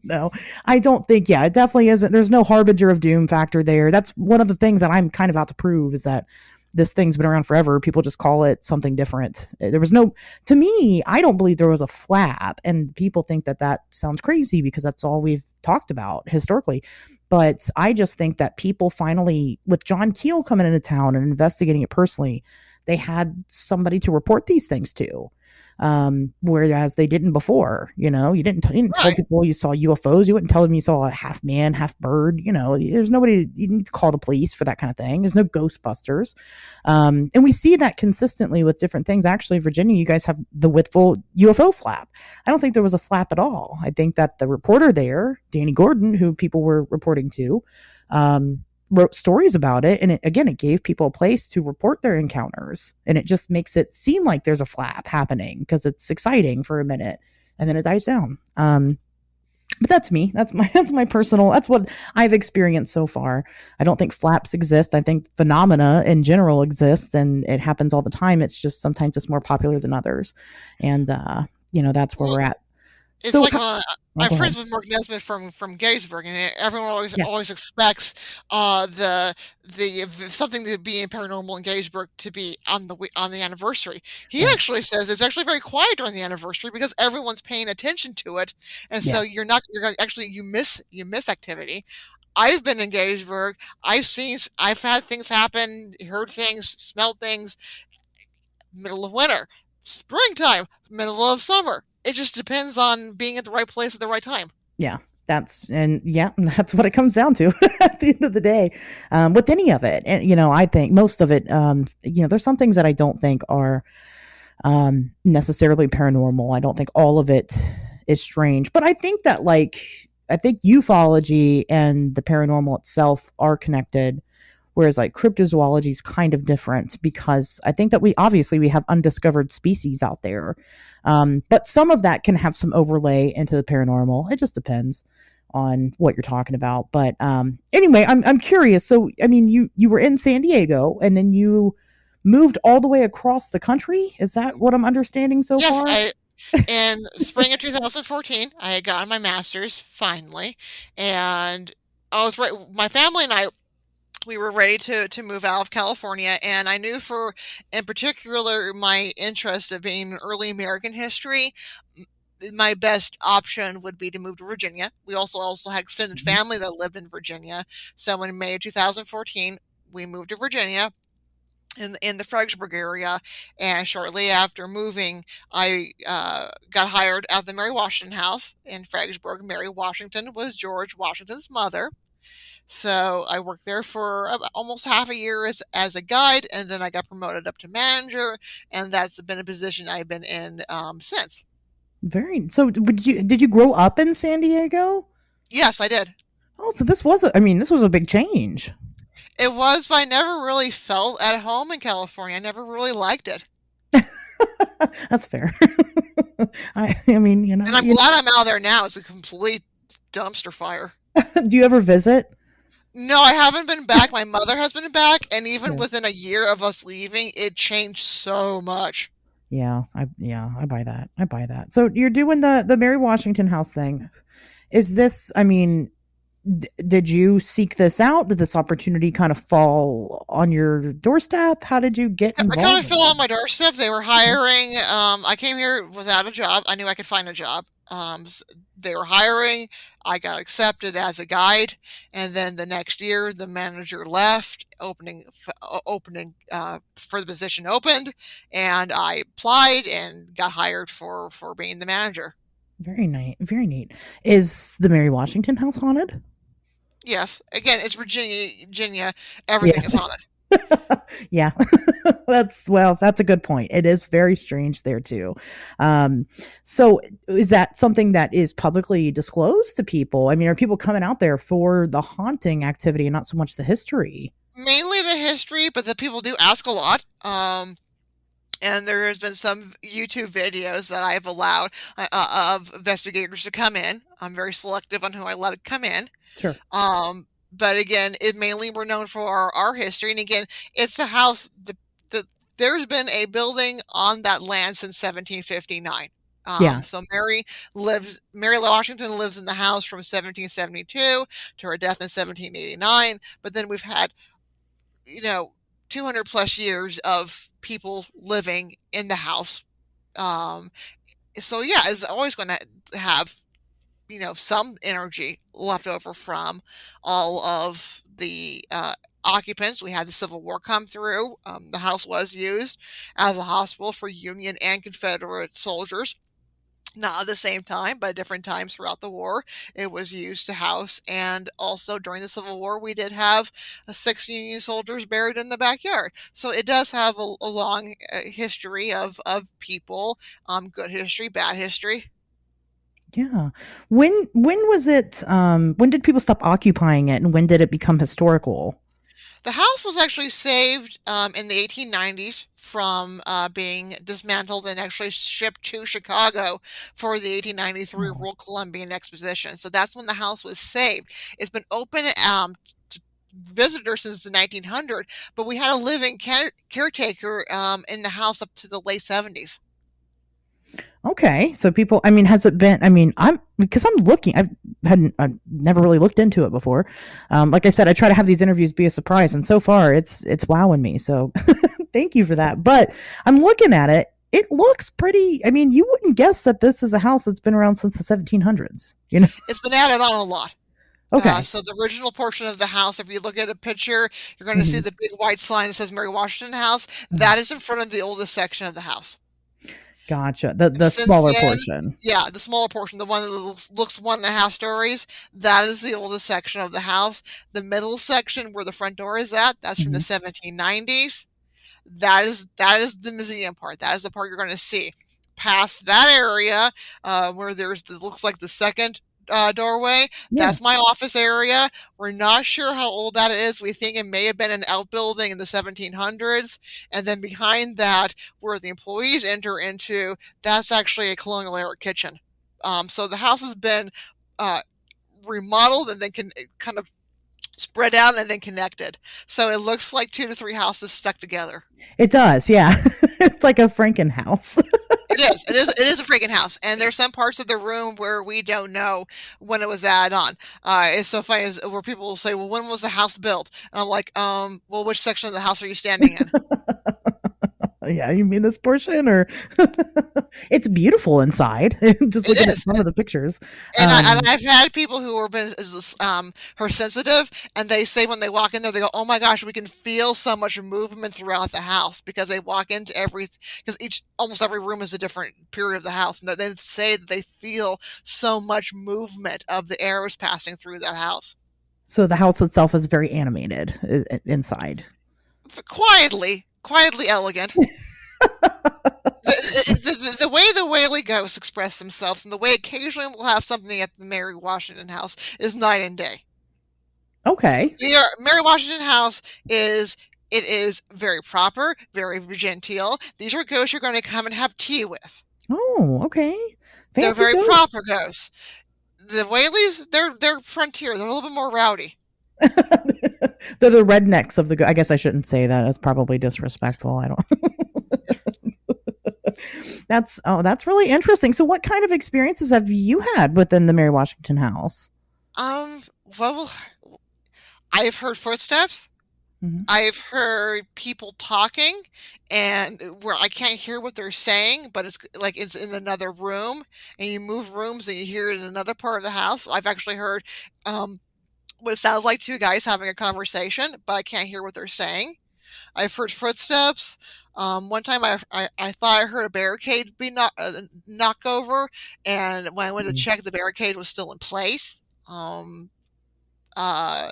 A: No, I don't think. Yeah, it definitely isn't. There's no harbinger of doom factor there. That's one of the things that I'm kind of out to prove is that this thing's been around forever. People just call it something different. There was no, to me, I don't believe there was a flap, and people think that that sounds crazy because that's all we've talked about historically. But I just think that people finally, with John Keel coming into town and investigating it personally, they had somebody to report these things to. Whereas they didn't before, you didn't tell
B: Right.
A: people you saw UFOs. You wouldn't tell them you saw a half man, half bird. There's nobody, you need to call the police for that kind of thing. There's no Ghostbusters. And we see that consistently with different things. Actually, Virginia, you guys have the Whitful UFO flap. I don't think there was a flap at all. I think that the reporter there, Danny Gordon, who people were reporting to, wrote stories about it. And it gave people a place to report their encounters. And it just makes it seem like there's a flap happening because it's exciting for a minute and then it dies down. But that's me. That's my personal, that's what I've experienced so far. I don't think flaps exist. I think phenomena in general exist and it happens all the time. It's just sometimes it's more popular than others. And, that's where
B: Well,
A: we're at.
B: it's
A: So,
B: like
A: oh,
B: I'm
A: go ahead.
B: friends with Mark Nesmith from Gettysburg, and everyone always
A: Yeah.
B: always expects the something to be in paranormal in Gettysburg to be on the anniversary. He
A: Right.
B: actually says it's actually very quiet during the anniversary because everyone's paying attention to it, and
A: Yeah.
B: so actually you miss activity. I've been in Gettysburg. I've had things happen, heard things, smelled things. Middle of winter, springtime, middle of summer. It just depends on being at the right place at the right time.
A: Yeah. That's what it comes down to at the end of the day, with any of it. And, I think most of it, there's some things that I don't think are, necessarily paranormal. I don't think all of it is strange, but I think that I think ufology and the paranormal itself are connected. Whereas like cryptozoology is kind of different because I think that we have undiscovered species out there. But some of that can have some overlay into the paranormal. It just depends on what you're talking about. But anyway, I'm curious. So I mean, you were in San Diego and then you moved all the way across the country. Is that what I'm understanding so
B: Yes,
A: far?
B: I in spring of 2014, I had gotten my master's finally, and I was right. My family and I, we were ready to move out of California, and I knew in particular, my interest of being in early American history, my best option would be to move to Virginia. We also had extended
A: Mhm.
B: family that lived in Virginia, so in May of 2014, we moved to Virginia in the Fredericksburg area. And shortly after moving, I got hired at the Mary Washington House in Fredericksburg. Mary Washington was George Washington's mother. So I worked there for about almost half a year as a guide, and then I got promoted up to manager, and that's been a position I've been in since.
A: Very. So did you grow up in San Diego?
B: Yes, I did.
A: Oh, so this was a big change.
B: It was, but I never really felt at home in California. I never really liked it.
A: That's fair. I mean,
B: And I'm glad I'm out there now. It's a complete dumpster fire.
A: do you ever visit?
B: No, I haven't been back. My mother has been back, and even
A: Yeah.
B: within a year of us leaving, it changed so much.
A: I buy that. I buy that. So you're doing the Mary Washington House thing. Is this, I mean, did you seek this out? Did this opportunity kind of fall on your doorstep? How did you get
B: I kind of
A: involved
B: fell
A: with
B: on my doorstep. They were
A: it?
B: hiring. I came here without a job. I knew I could find a job. they were hiring. I got accepted as a guide, and then the next year the manager left. Opening for the position opened, and I applied and got hired for being the manager.
A: Very nice. Very neat. Is the Mary Washington house haunted?
B: Yes, again, it's Virginia. Virginia,
A: Yeah.
B: everything is haunted.
A: Yeah. That's a good point. It is very strange there too. So is that something that is publicly disclosed to people? I mean, are people coming out there for the haunting activity and not so much the history?
B: Mainly the history, but the people do ask a lot. And there has been some YouTube videos that I've allowed of investigators to come in. I'm very selective on who I let come in.
A: Sure.
B: But again, it mainly we're known for our history. And again, it's the house. There's been a building on that land since 1759.
A: Yeah.
B: So Mary Washington lives in the house from 1772 to her death in 1789. But then we've had, 200 plus years of people living in the house. So yeah, it's always going to have, some energy left over from all of the occupants. We had the Civil War come through. The house was used as a hospital for Union and Confederate soldiers. Not at the same time, but at different times throughout the war, it was used to house. And also during the Civil War, we did have 6 Union soldiers buried in the backyard. So it does have a long history of people, good history, bad history.
A: Yeah. When was it when did people stop occupying it and when did it become historical?
B: The house was actually saved in the 1890s from being dismantled and actually shipped to Chicago for the 1893
A: Oh.
B: World Columbian Exposition. So that's when the house was saved. It's been open to visitors since the 1900s, but we had a living caretaker in the house up to the late 70s.
A: Okay. So people, I mean, has it been, I mean, because I'm looking, I've never really looked into it before. Like I said, I try to have these interviews be a surprise and so far it's wowing me. So thank you for that. But I'm looking at it. It looks pretty, I mean, you wouldn't guess that this is a house that's been around since the 1700s, you know?
B: It's been added on a lot.
A: Okay.
B: So the original portion of the house, if you look at a picture, you're going to see
A: Mhm.
B: the big white sign that says Mary Washington House.
A: Mhm.
B: That is in front of the oldest section of the house.
A: Gotcha. The
B: Since
A: smaller
B: then,
A: portion.
B: yeah, the smaller portion, the one that looks 1.5 stories, that is the oldest section of the house. The middle section where the front door is at, that's from the
A: Mhm.
B: 1790s. That is the museum part. That is the part you're going to see. Past that area, where looks like the second doorway,
A: Yeah.
B: that's my office area. We're not sure how old that is. We think it may have been an outbuilding in the 1700s. And then behind that, where the employees enter into, that's actually a colonial era kitchen. So the house has been remodeled and then kind of spread out and then connected. So it looks like 2 to 3 houses stuck together.
A: It does. Yeah. It's like a Franken house.
B: It is a freaking house, and there's some parts of the room where we don't know when it was added on. It's so funny where people will say, "Well, when was the house built?" And I'm like, "Well, which section of the house are you standing in?"
A: Yeah, you mean this portion or it's beautiful inside. Just
B: It
A: looking at
B: is,
A: some of the pictures.
B: and
A: Um,
B: I've had people who are her sensitive, and they say when they walk in there, they go, "Oh my gosh, we can feel so much movement throughout the house," because they walk into because almost every room is a different period of the house, and they say that they feel so much movement of the arrows passing through that house.
A: so the house itself is very animated inside.
B: Quietly elegant. The way the Whaley ghosts express themselves and the way occasionally we'll have something at the Mary Washington house is night and day.
A: Okay.
B: Mary Washington house is very proper, very genteel. These are ghosts you're going to come and have tea with.
A: Oh, okay.
B: They're
A: Fancy
B: very
A: ghosts.
B: proper ghosts. The Whaleys, they're frontier. They're a little bit more rowdy.
A: They're the rednecks of I guess I shouldn't say that. That's probably disrespectful. I don't. That's really interesting. So what kind of experiences have you had within the Mary Washington house?
B: Um, well, I've heard footsteps.
A: Mhm.
B: I've heard people talking and where I can't hear what they're saying, but it's like it's in another room and you move rooms and you hear it in another part of the house. I've actually heard um, what sounds like two guys having a conversation, but I can't hear what they're saying. I've heard footsteps. One time I thought I heard a barricade be knocked over, and when I went to
A: Mhm.
B: check, the barricade was still in place. Uh,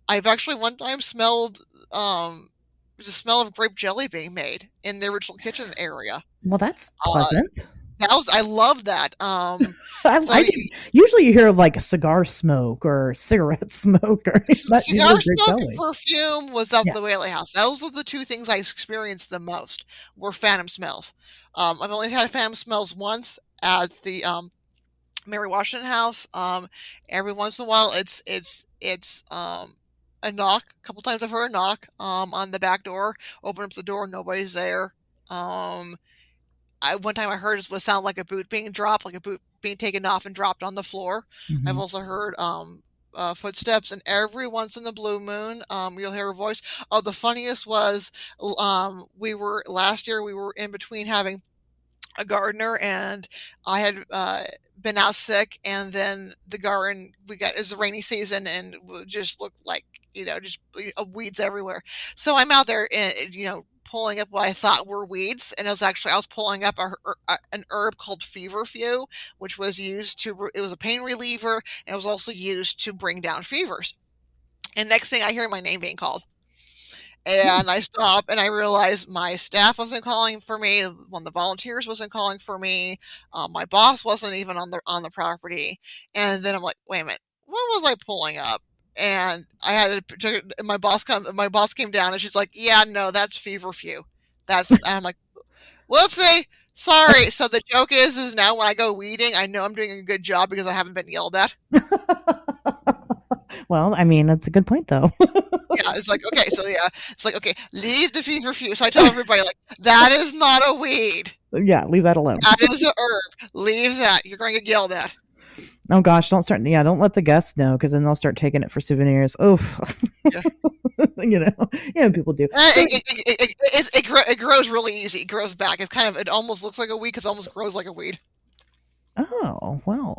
B: I've actually one time smelled the smell of grape jelly being made in the original kitchen area.
A: Well, that's
B: Uh,
A: pleasant.
B: that was I love that. So
A: I didn't usually you hear of, like, cigar smoke or cigarette smoke or not usually
B: cigar
A: grape
B: smoke and
A: jelly.
B: perfume was at
A: Yeah.
B: the Whaley House. Those are the two things I experienced the most were phantom smells. I've only had phantom smells once at the Mary Washington House. Every once in a while, it's a knock. A couple times I've heard a knock on the back door. Open up the door, nobody's there. Um, one time I heard it would sound like a boot being dropped, like a boot being taken off and dropped on the floor. I've
A: Mhm.
B: also heard footsteps, and every once in the blue moon, you'll hear a voice. Oh, the funniest was we were last year. We were in between having a gardener, and I had been out sick, and then the garden we got is the rainy season, and just looked like just weeds everywhere. So I'm out there, pulling up what I thought were weeds, and it was actually I was pulling up an herb called feverfew, which was used to it was a pain reliever, and it was also used to bring down fevers. And next thing I hear my name being called.
A: Hmm.
B: And I stop and I realize my staff wasn't calling for me. One of the volunteers wasn't calling for me. My boss wasn't even on the property. And then I'm like, wait a minute, what was I pulling up? And I had to. My boss come. My boss came down and she's like, yeah, no, that's feverfew. That's. I'm like, whoopsie. Sorry. So the joke is now when I go weeding, I know I'm doing a good job because I haven't been yelled at.
A: Well, I mean, that's a good point, though.
B: Yeah, it's like, okay, so yeah, it's like, okay, leave the feverfew. So I tell everybody, like, that is not a weed.
A: Yeah, leave that alone.
B: That is a herb. Leave that. You're going to get yelled at.
A: Oh gosh, don't start. Yeah, don't let the guests know because then they'll start taking it for souvenirs. Oh,
B: Yeah.
A: people do. So,
B: It grows really easy. It grows back. It's kind of, it almost looks like a weed because it almost grows like a weed.
A: oh well,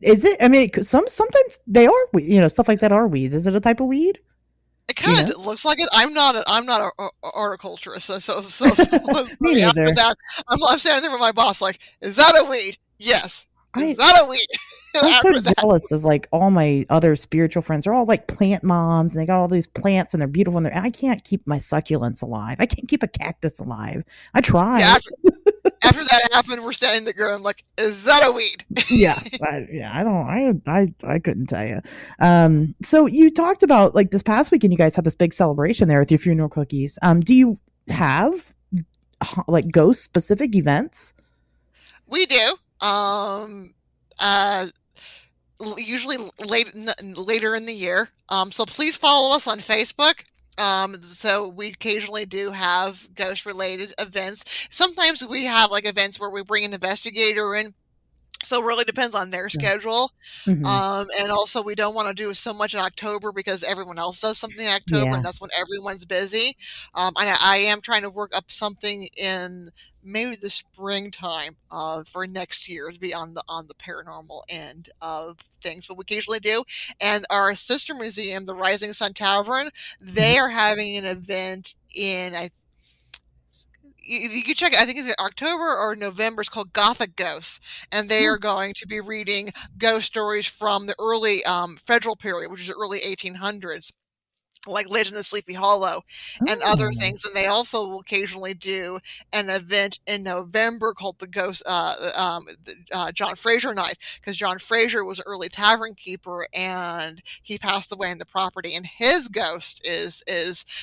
A: is it? I mean, sometimes they are, stuff like that are weeds. Is it a type of weed?
B: It
A: Do you
B: kind
A: know?
B: of looks like it. I'm not a horticulturist, so
A: Me
B: after
A: neither.
B: that, I'm standing there with my boss, like, is that a weed? Yes. Is
A: I
B: that a weed?
A: I'm so
B: After that,
A: jealous of like all my other spiritual friends. They're all like plant moms and they got all these plants and they're beautiful and I can't keep my succulents alive. I can't keep a cactus alive. I
B: yeah.
A: try.
B: After that happened, we're standing there going, like, is that a weed?
A: Yeah. I don't I couldn't tell you. So you talked about like this past weekend you guys had this big celebration there with your funeral cookies. Do you have like ghost specific events?
B: We do. Uh, Usually later in the year. So please follow us on Facebook. So we occasionally do have ghost related events. Sometimes we have like events where we bring an investigator in. So it really depends on their
A: Yeah.
B: schedule.
A: Hmm.
B: And also we don't want to do so much in October because everyone else does something in October
A: Yeah.
B: and that's when everyone's busy. And I am trying to work up something in maybe the springtime for next year to be on the paranormal end of things, but we occasionally do. And our sister museum, the Rising Sun Tavern,
A: Mhm.
B: they are having an event in you can check it. I think it's October or November. It's called Gothic Ghosts, and they
A: Oh.
B: are going to be reading ghost stories from the early federal period, which is the early 1800s, like Legend of Sleepy Hollow and other
A: Oh.
B: things. And they also will occasionally do an event in November called the John Fraser Night, because John Fraser was an early tavern keeper and he passed away in the property, and his ghost is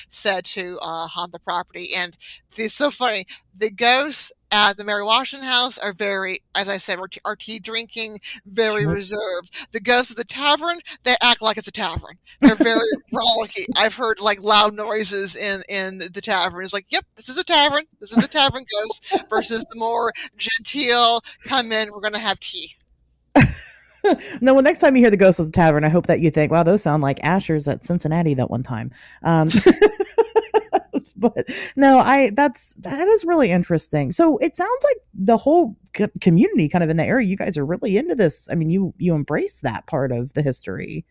B: said to haunt the property. And it's so funny. The ghosts at the Mary Washington House are very, as I said, are tea drinking, very
A: Sure.
B: reserved. The ghosts of the tavern, they act like it's a tavern. They're very frolicky. I've heard like loud noises in the tavern. It's like, yep, this is a tavern. This is a tavern ghost versus the more genteel, come in, we're gonna have tea.
A: No, well, next time you hear the ghost of the tavern, I hope that you think, wow, those sound like Asher's at Cincinnati that one time. Um, But no, that is really interesting. So it sounds like the whole community kind of in the area, you guys are really into this. I mean, you embrace that part of the history.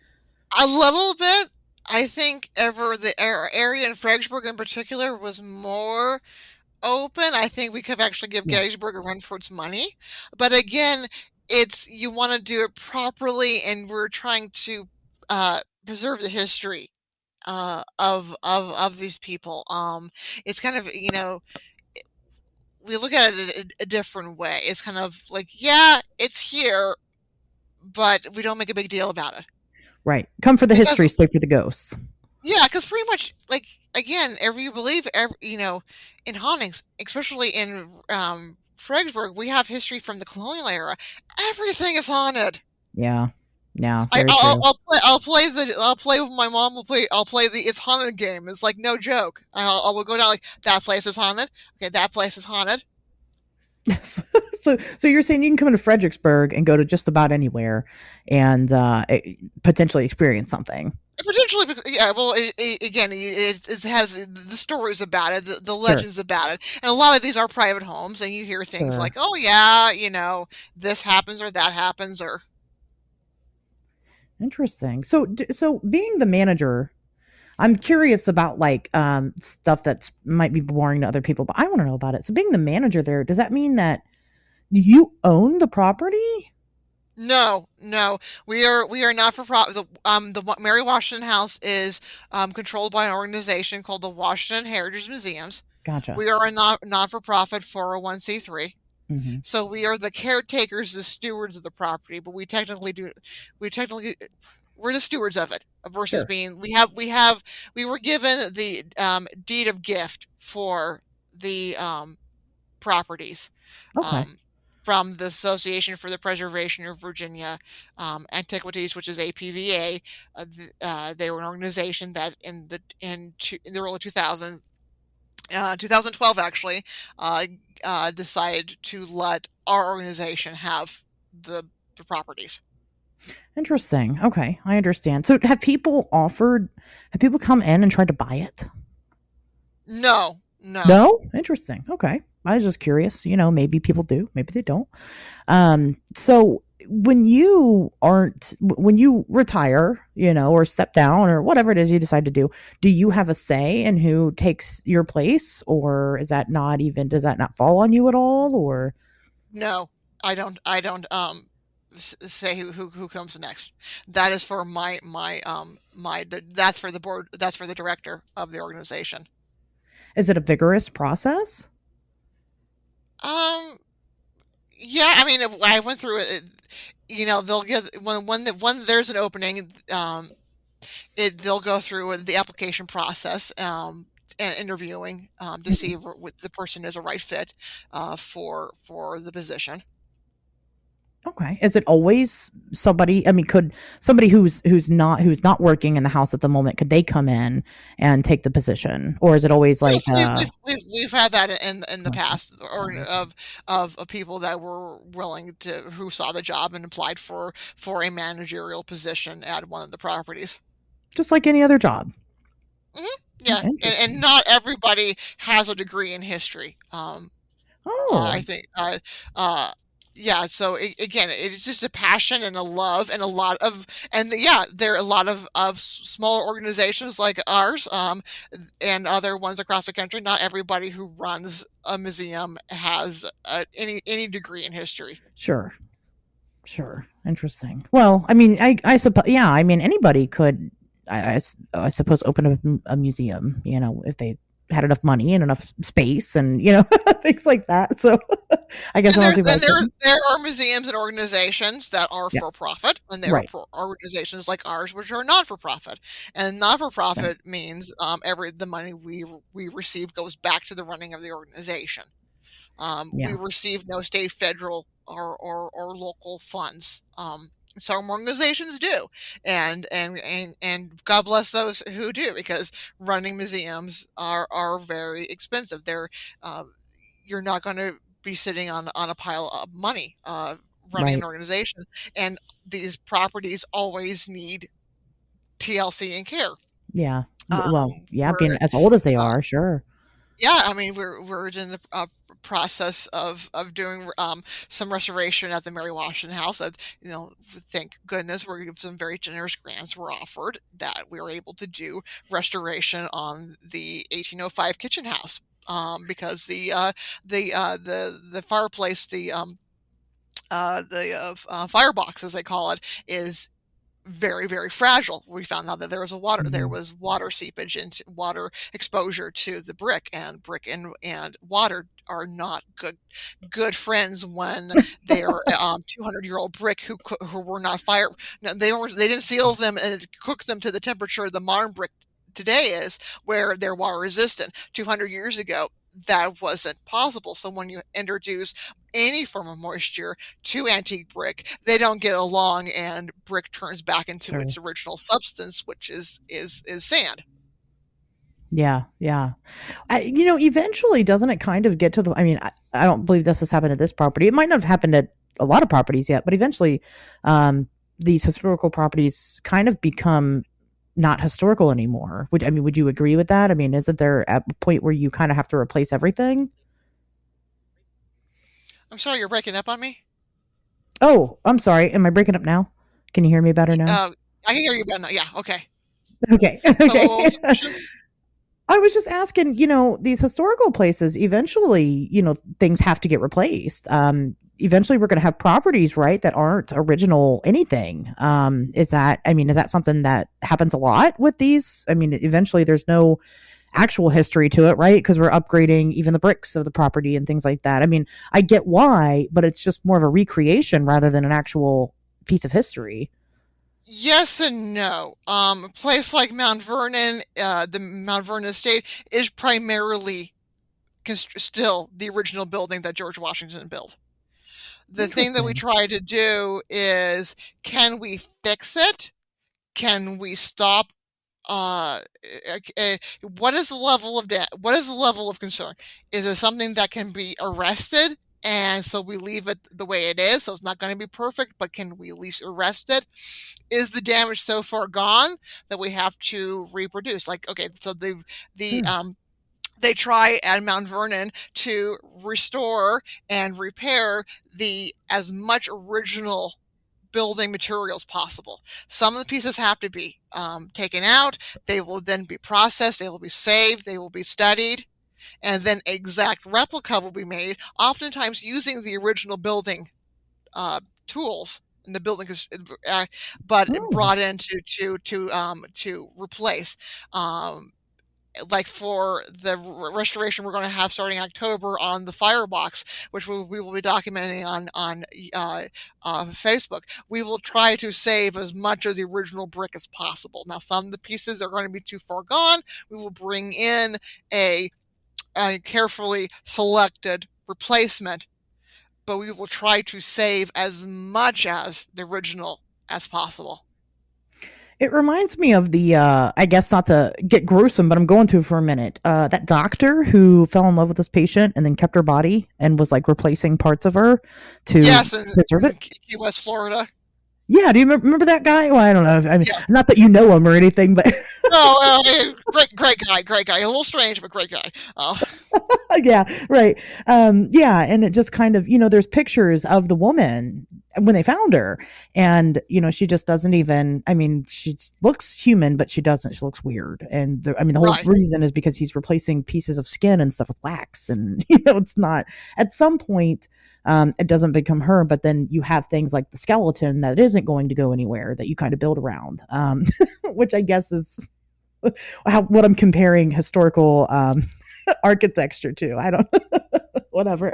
B: A little bit. I think ever the area in Fredericksburg in particular was more open. I think we could actually give
A: Yeah.
B: Gettysburg a run for its money. But again, it's you want to do it properly, and we're trying to preserve the history of these people. It's kind of we look at it a different way. It's kind of like, yeah, it's here, but we don't make a big deal about it.
A: Right. Come for the
B: Because
A: history, stay for the ghosts.
B: yeah, because pretty much like again, every you believe in hauntings, especially in Fredericksburg, we have history from the colonial era. Everything is haunted.
A: Yeah. Yeah,
B: I,
A: very
B: I'll,
A: true.
B: I'll play with my mom. I'll play the it's haunted game. It's like no joke. I'll go down like that place is haunted. Okay, that place is haunted.
A: Yes. So you're saying you can come into Fredericksburg and go to just about anywhere and potentially experience something.
B: Potentially, yeah. Well, again, it has the stories about it, the
A: Sure.
B: legends about it, and a lot of these are private homes, and you hear things like,
A: Sure.
B: "Oh yeah, this happens or that happens," or
A: Interesting. So being the manager, I'm curious about like stuff that might be boring to other people, but I want to know about it. So being the manager there, does that mean that you own the property?
B: no, no, we are not for profit. The Mary Washington House is controlled by an organization called the Washington Heritage Museums.
A: Gotcha.
B: We are a not for profit 401(c)(3).
A: Hmm.
B: So we are the caretakers, the stewards of the property, but we technically we're the stewards of it versus
A: Sure.
B: being we were given the deed of gift for the properties
A: Okay.
B: um, from the Association for the Preservation of Virginia Antiquities, which is APVA. They were an organization that in the early 2012 actually, uh, decided to let our organization have the properties.
A: Interesting. Okay, I understand. So have people come in and tried to buy it?
B: No, no,
A: No? Interesting. Okay. I was just curious, maybe people do, maybe they don't. So when you retire, or step down or whatever it is you decide to do you have a say in who takes your place, or does that not fall on you at all, or
B: no. I don't say who comes next. That is for that's for the board. That's for the director of the organization.
A: is it a vigorous process?
B: Um, yeah, I mean, I went through it. They'll give when there's an opening. They'll go through the application process and interviewing to see if the person is a right fit for the position.
A: Okay. Is it always somebody? I mean, could somebody who's not working in the house at the moment, could they come in and take the position, or is it always like
B: Yes, we've had that in the
A: okay,
B: past, or
A: okay,
B: of people that were willing to who saw the job and applied for a managerial position at one of the properties.
A: just like any other job?
B: Hmm. Yeah, and
A: Interesting.
B: not everybody has a degree in history. I
A: Oh,
B: think, yeah. So again, it's just a passion and a love and a lot of, and yeah, there are a lot of smaller organizations like ours, and other ones across the country. Not everybody who runs a museum has any degree in history.
A: sure, sure. Interesting. Well, I mean, I suppose, yeah. I mean, anybody could, I suppose, open a museum. If they had enough money and enough space, and things like that. So, I guess I
B: And
A: don't see why I couldn't.
B: there are museums and organizations that are
A: Yeah.
B: for profit, and there are
A: Right.
B: organizations like ours which are not for profit. And not for
A: Right.
B: profit means every the money we receive goes back to the running of the organization. We
A: Yeah.
B: receive no state, federal, or local funds. Some organizations do, and God bless those who do, because running museums are very expensive. Uh, you're not going to be sitting on a pile of money running an
A: Right.
B: organization, and these properties always need TLC and care.
A: Yeah.
B: Um,
A: Well, yeah.
B: where
A: Being as old as they
B: uh,
A: are, sure.
B: Yeah, I mean, we're in the process of doing some restoration at the Mary Washington House. That, thank goodness, we're some very generous grants were offered that we were able to do restoration on the 1805 kitchen house. Because the fireplace, the firebox, as they call it, is very, very fragile. We found out that there
A: Mhm.
B: was water seepage and water exposure to the brick, and water are not good friends when they are 200-year-old brick who were not fire. No, they didn't seal them and cook them to the temperature the modern brick today is, where they're water resistant. 200 years ago, that wasn't possible. So when you introduce any form of moisture to antique brick, they don't get along, and brick turns back into
A: Sure.
B: its original substance, which is sand.
A: Yeah, yeah. Eventually, doesn't it kind of get to the? I mean, I don't believe this has happened at this property. It might not have happened at a lot of properties yet, but eventually, um, these historical properties kind of become not historical anymore. Would you agree with that? I mean, isn't there a point where you kind of have to replace everything?
B: I'm sorry, you're breaking up on me.
A: Oh, I'm sorry. Am I breaking up now? Can you hear me better now?
B: I can hear you better now. Yeah, okay.
A: Okay.
B: So
A: Okay.
B: what was the question?
A: I was just asking, these historical places, eventually, things have to get replaced. Eventually we're going to have properties, right, that aren't original anything. Is that something that happens a lot with these? I mean, eventually there's no actual history to it, right? Because we're upgrading even the bricks of the property and things like that. I mean, I get why, but it's just more of a recreation rather than an actual piece of history.
B: Yes and no. A place like Mount Vernon, the Mount Vernon estate, is primarily still the original building that George Washington built. The thing that we
A: Interesting.
B: try to do is, can we fix it? Can we stop? Uh, what is the level of debt? What is the level of concern? Is it something that can be arrested? And so we leave it the way it is. So it's not going to be perfect, but can we at least arrest it? Is the damage so far gone that we have to reproduce? Like, okay, so the
A: Sure.
B: they try at Mount Vernon to restore and repair the as much original building materials possible. Some of the pieces have to be taken out. They will then be processed. They will be saved. They will be studied. And then exact replica will be made, oftentimes using the original building tools in the building, but
A: Oh.
B: brought in to replace. Like for the restoration we're going to have starting October on the firebox, which we will be documenting on Facebook. We will try to save as much of the original brick as possible. Now, some of the pieces are going to be too far gone. We will bring in a, a carefully selected replacement, but we will try to save as much as the original as possible.
A: It reminds me of I guess not to get gruesome, but I'm going to for a minute. That doctor who fell in love with this patient and then kept her body and was like replacing parts of her to
B: Yes,
A: preserve
B: in
A: it.
B: Key West, Florida.
A: Yeah, do you remember that guy? Well, I don't know. I mean,
B: Yeah.
A: not that you know him or anything, but
B: No, great guy, great guy. A little strange, but great guy. Oh,
A: yeah, right. Yeah, and it just kind of, there's pictures of the woman when they found her, and she just doesn't even. I mean, looks human, but she doesn't. She looks weird, and the whole
B: right.
A: reason is because he's replacing pieces of skin and stuff with wax, and it's not. At some point, it doesn't become her, but then you have things like the skeleton that isn't going to go anywhere that you kind of build around, which I guess is what I'm comparing historical architecture to. I don't whatever.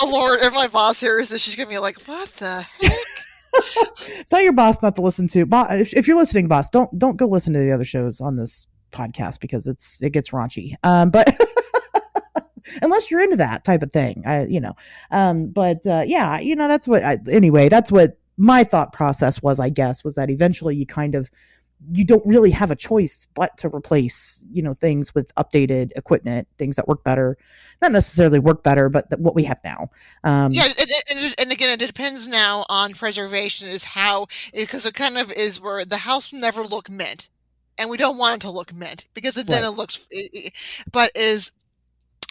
B: Oh Lord, if my boss hears this, she's gonna be like, "What the heck?"
A: Tell your boss not to listen to. If you're listening, boss, don't go listen to the other shows on this podcast because it gets raunchy. But unless you're into that type of thing, But yeah, anyway, that's what my thought process was. I guess was that eventually you don't really have a choice but to replace things with updated equipment, things that work better, not necessarily work better, but what we have now.
B: Yeah, and again, it depends now on preservation. Is how, because it kind of is where the house will never look mint, and we don't want it to look mint because then
A: Right.
B: it looks. But is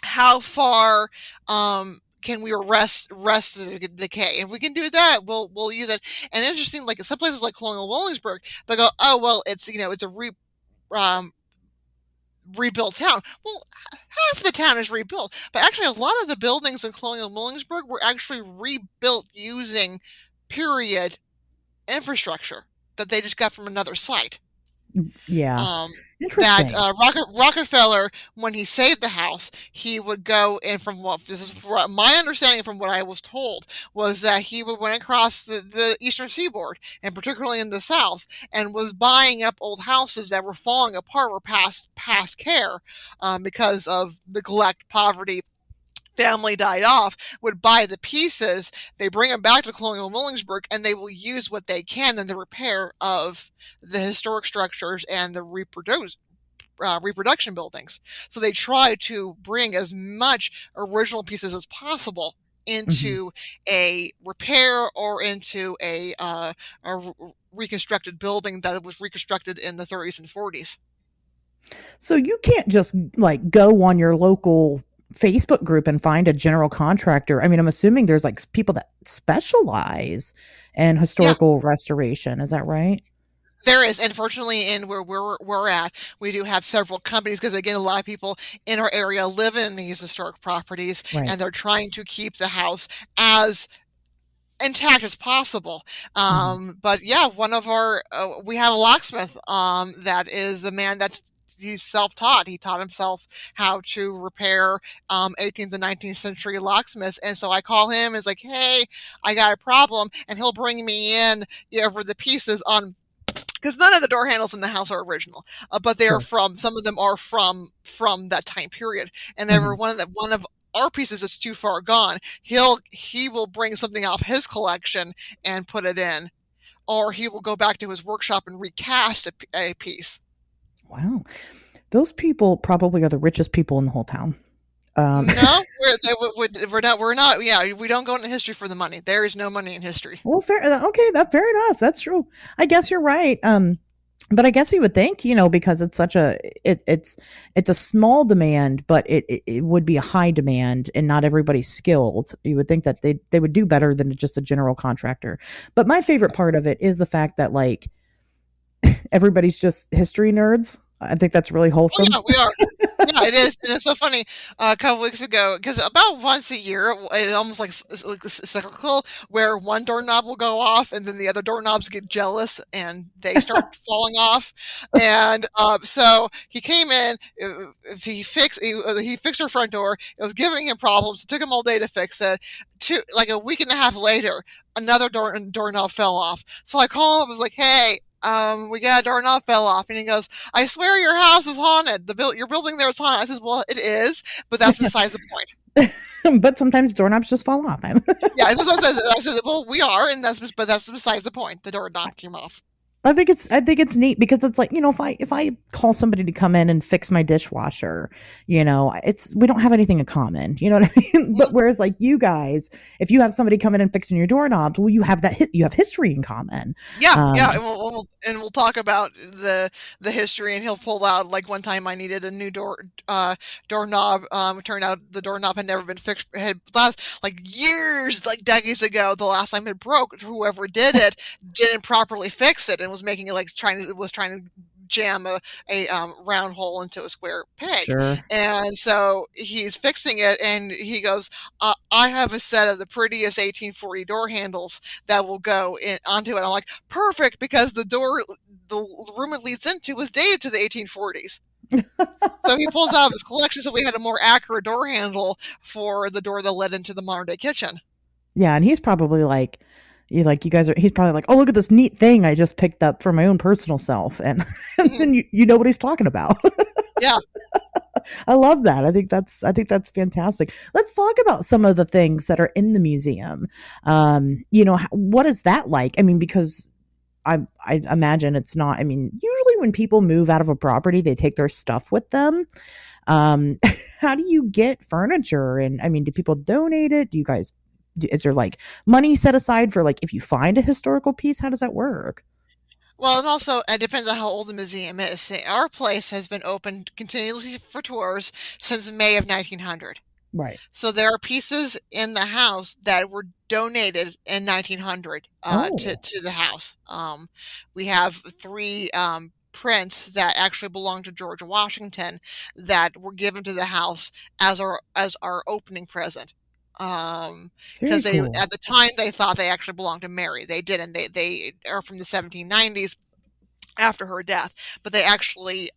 B: how far can we arrest the decay? And if we can do that, we'll use it. And interesting, like some places like Colonial Williamsburg, they go, oh well, it's a um, rebuilt town. Well, half the town is rebuilt, but actually a lot of the buildings in Colonial Williamsburg were actually rebuilt using period infrastructure that they just got from another site.
A: Yeah.
B: um, that
A: Interesting.
B: Rockefeller, when he saved the house, he would go in from what this is my understanding from what I was told was that he would went across the eastern seaboard and particularly in the south and was buying up old houses that were falling apart, were past care because of neglect, poverty, family died off, would buy the pieces, they bring them back to Colonial Williamsburg, and they will use what they can in the repair of the historic structures and the reproduction buildings. So they try to bring as much original pieces as possible
A: Mhm.
B: into a repair or into a reconstructed building that was reconstructed in the 30s and 40s.
A: So you can't just like go on your local Facebook group and find a general contractor. I mean, I'm assuming there's like people that specialize in
B: Yeah,
A: historical restoration. Is that right?
B: there is, and fortunately, in where we're at, we do have several companies because again, a lot of people in our area live in these historic properties,
A: Right.
B: and they're trying to keep the house as intact as possible.
A: Mhm.
B: But yeah, one of our we have a locksmith that is a man that's he's self-taught. He taught himself how to repair 18th and 19th century locksmiths, and so I call him. It's like, hey, I got a problem, and he'll bring me in over the pieces on because none of the door handles in the house are original, but they are
A: Sure.
B: from some of them are from that time period. And every
A: Mhm.
B: one of our pieces is too far gone. He will bring something off his collection and put it in, or he will go back to his workshop and recast a piece.
A: Wow. Those people probably are the richest people in the whole town. Um,
B: No, we're not. Yeah, we don't go into history for the money. There is no money in history.
A: well, fair. Okay, that's fair enough. That's true. I guess you're right. But I guess you would think, because it's such a it's a small demand, but it would be a high demand, and not everybody's skilled. You would think that they would do better than just a general contractor. But my favorite part of it is the fact that like everybody's just history nerds. I think that's really
B: Oh
A: wholesome.
B: yeah, we are. Yeah, it is, and it's so funny. A couple weeks ago, because about once a year, it almost like cyclical, where one doorknob will go off, and then the other doorknobs get jealous and they start falling off. And so he came in. He fixed our front door. It was giving him problems. It took him all day to fix it. Like a week and a half later, another doorknob fell off. So I called him. I was like, "Hey, we got a doorknob fell off," and he goes, "I swear your house is haunted. Your building there is haunted." I says, "Well, it is, but that's besides the point."
A: But sometimes doorknobs just fall off.
B: Yeah, that's what I said. I said, "Well, we are, and that's besides the point. The doorknob came off."
A: I think it's neat because it's like, if I call somebody to come in and fix my dishwasher, it's we don't have anything in common. You know what I mean? But
B: Mhm.
A: whereas like you guys, if you have somebody come in and fixing your doorknobs, well, you have you have history in common.
B: Yeah, yeah,
A: Um,
B: and we'll talk about the history. And he'll pull out like one time I needed a new doorknob. It turned out the doorknob had never been fixed. Had last like years, like decades ago. The last time it broke, whoever did it didn't properly fix it and was making it like trying to jam a round hole into a square peg.
A: sure.
B: And so he's fixing it, and he goes, "I have a set of the prettiest 1840 door handles that will go onto it." I'm like, perfect, because the room it leads into was dated to the 1840s. So he pulls out of his collection, so we had a more accurate door handle for the door that led into the modern day kitchen.
A: Yeah, and he's probably like, you guys are. He's probably like, oh, look at this neat thing I just picked up for my own personal self, and, and
B: Mhm.
A: then you know what he's talking about.
B: Yeah.
A: I love that. I think that's fantastic. Let's talk about some of the things that are in the museum. What is that like? I mean, because I imagine it's not. I mean, usually when people move out of a property, they take their stuff with them. Um, how do you get furniture? And I mean, do people donate it? Do you guys? Is there like money set aside for like if you find a historical piece? How does that work?
B: Well, and also it depends on how old the museum is. See, our place has been open continuously for tours since May of 1900.
A: Right.
B: So there are pieces in the house that were donated in 1900
A: Oh,
B: to the house. We have three prints that actually belong to George Washington that were given to the house as our opening present.
A: very
B: Because they
A: cool.
B: at the time they thought they actually belonged to Mary. They didn't. They are from the 1790s after her death, but they actually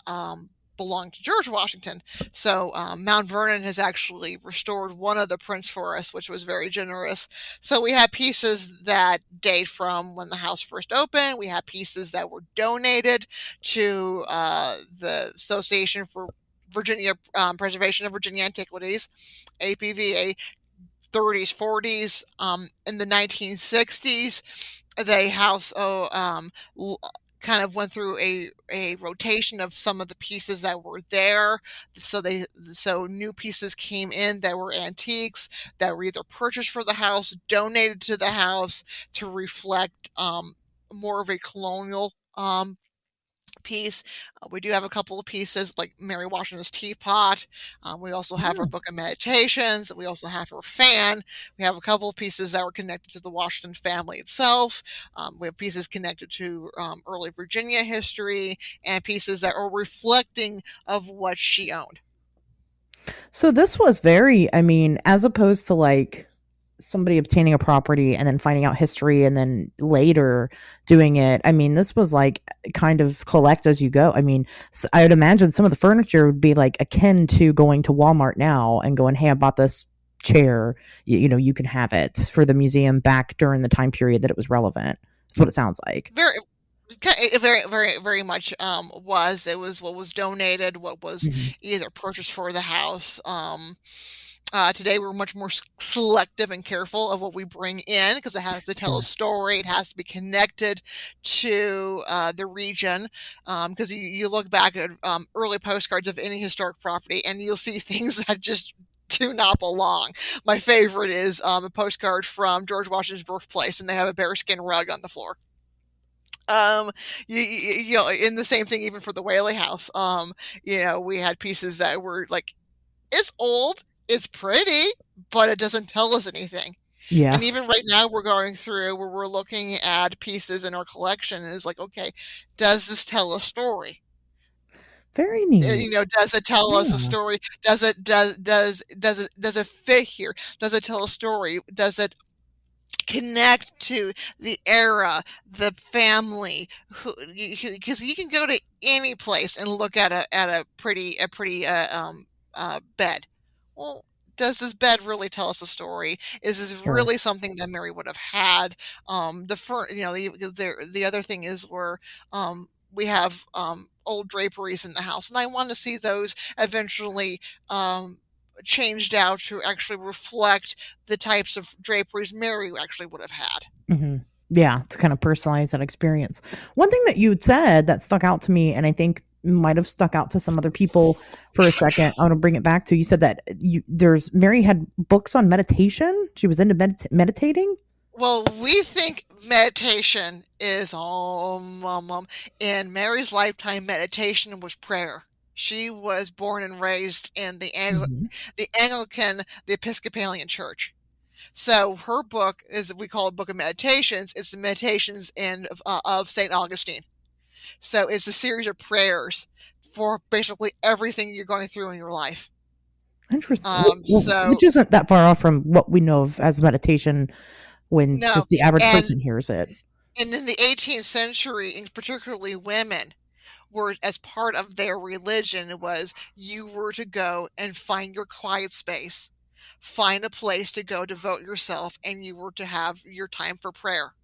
B: belonged to George Washington. So Mount Vernon has actually restored one of the prints for us, which was very generous. So we have pieces that date from when the house first opened. We have pieces that were donated to the Association for Virginia Preservation of Virginia Antiquities, APVA, 30s, 40s, in the 1960s. They house kind of went through a rotation of some of the pieces that were there. So new pieces came in that were antiques that were either purchased for the house, donated to the house to reflect more of a colonial piece. We do have a couple of pieces like Mary Washington's teapot. We also have her
A: Oh.
B: book of meditations. We also have her fan. We have a couple of pieces that were connected to the Washington family itself. We have pieces connected to early Virginia history and pieces that are reflecting of what she owned.
A: So this was very, I mean, as opposed to like somebody obtaining a property and then finding out history and then later doing it. I mean, this was like kind of collect as you go. I mean, I would imagine some of the furniture would be like akin to going to Walmart now and going, "Hey, I bought this chair. You know, you can have it for the museum back during the time period that it was relevant." That's what it sounds like.
B: Very, it very much was. It was what was donated, what was
A: Mhm.
B: either purchased for the house. Today, we're much more selective and careful of what we bring in because it has to tell a
A: Sure.
B: story. It has to be connected to the region. Because you look back at early postcards of any historic property and you'll see things that just do not belong. My favorite is a postcard from George Washington's birthplace, and they have a bearskin rug on the floor. Um, you know, in the same thing, even for the Whaley House, we had pieces that were like, it's old, it's pretty, but it doesn't tell us anything.
A: Yeah.
B: And even right now, we're going through where we're looking at pieces in our collection, and it's like, okay, does this tell a story?
A: Very neat.
B: Does it tell us a
A: Yeah.
B: story? Does it fit here? Does it tell a story? Does it connect to the era, the family, because you can go to any place and look at a pretty bed. Well, does this bed really tell us a story? Is this
A: Sure.
B: really something that Mary would have had? The other thing is where we have old draperies in the house, and I want to see those eventually changed out to actually reflect the types of draperies Mary actually would have had.
A: Hmm. Yeah, to kind of personalize that experience. One thing that you had said that stuck out to me, and I think might have stuck out to some other people for a second. I want to bring it back to you said that there's Mary had books on meditation. She was into meditating.
B: Well, we think meditation is in Mary's lifetime. Meditation was prayer. She was born and raised in
A: Hmm.
B: the Anglican, the Episcopalian Church. So her book is we call it Book of Meditations. It's the Meditations of Saint Augustine. So it's a series of prayers for basically everything you're going through in your life.
A: Interesting.
B: So
A: Which isn't that far off from what we know of as meditation when
B: no,
A: just the average
B: and
A: person hears it.
B: in the 18th century, and particularly women, were as part of their religion was you were to go and find your quiet space, find a place to go devote yourself, and you were to have your time for prayer.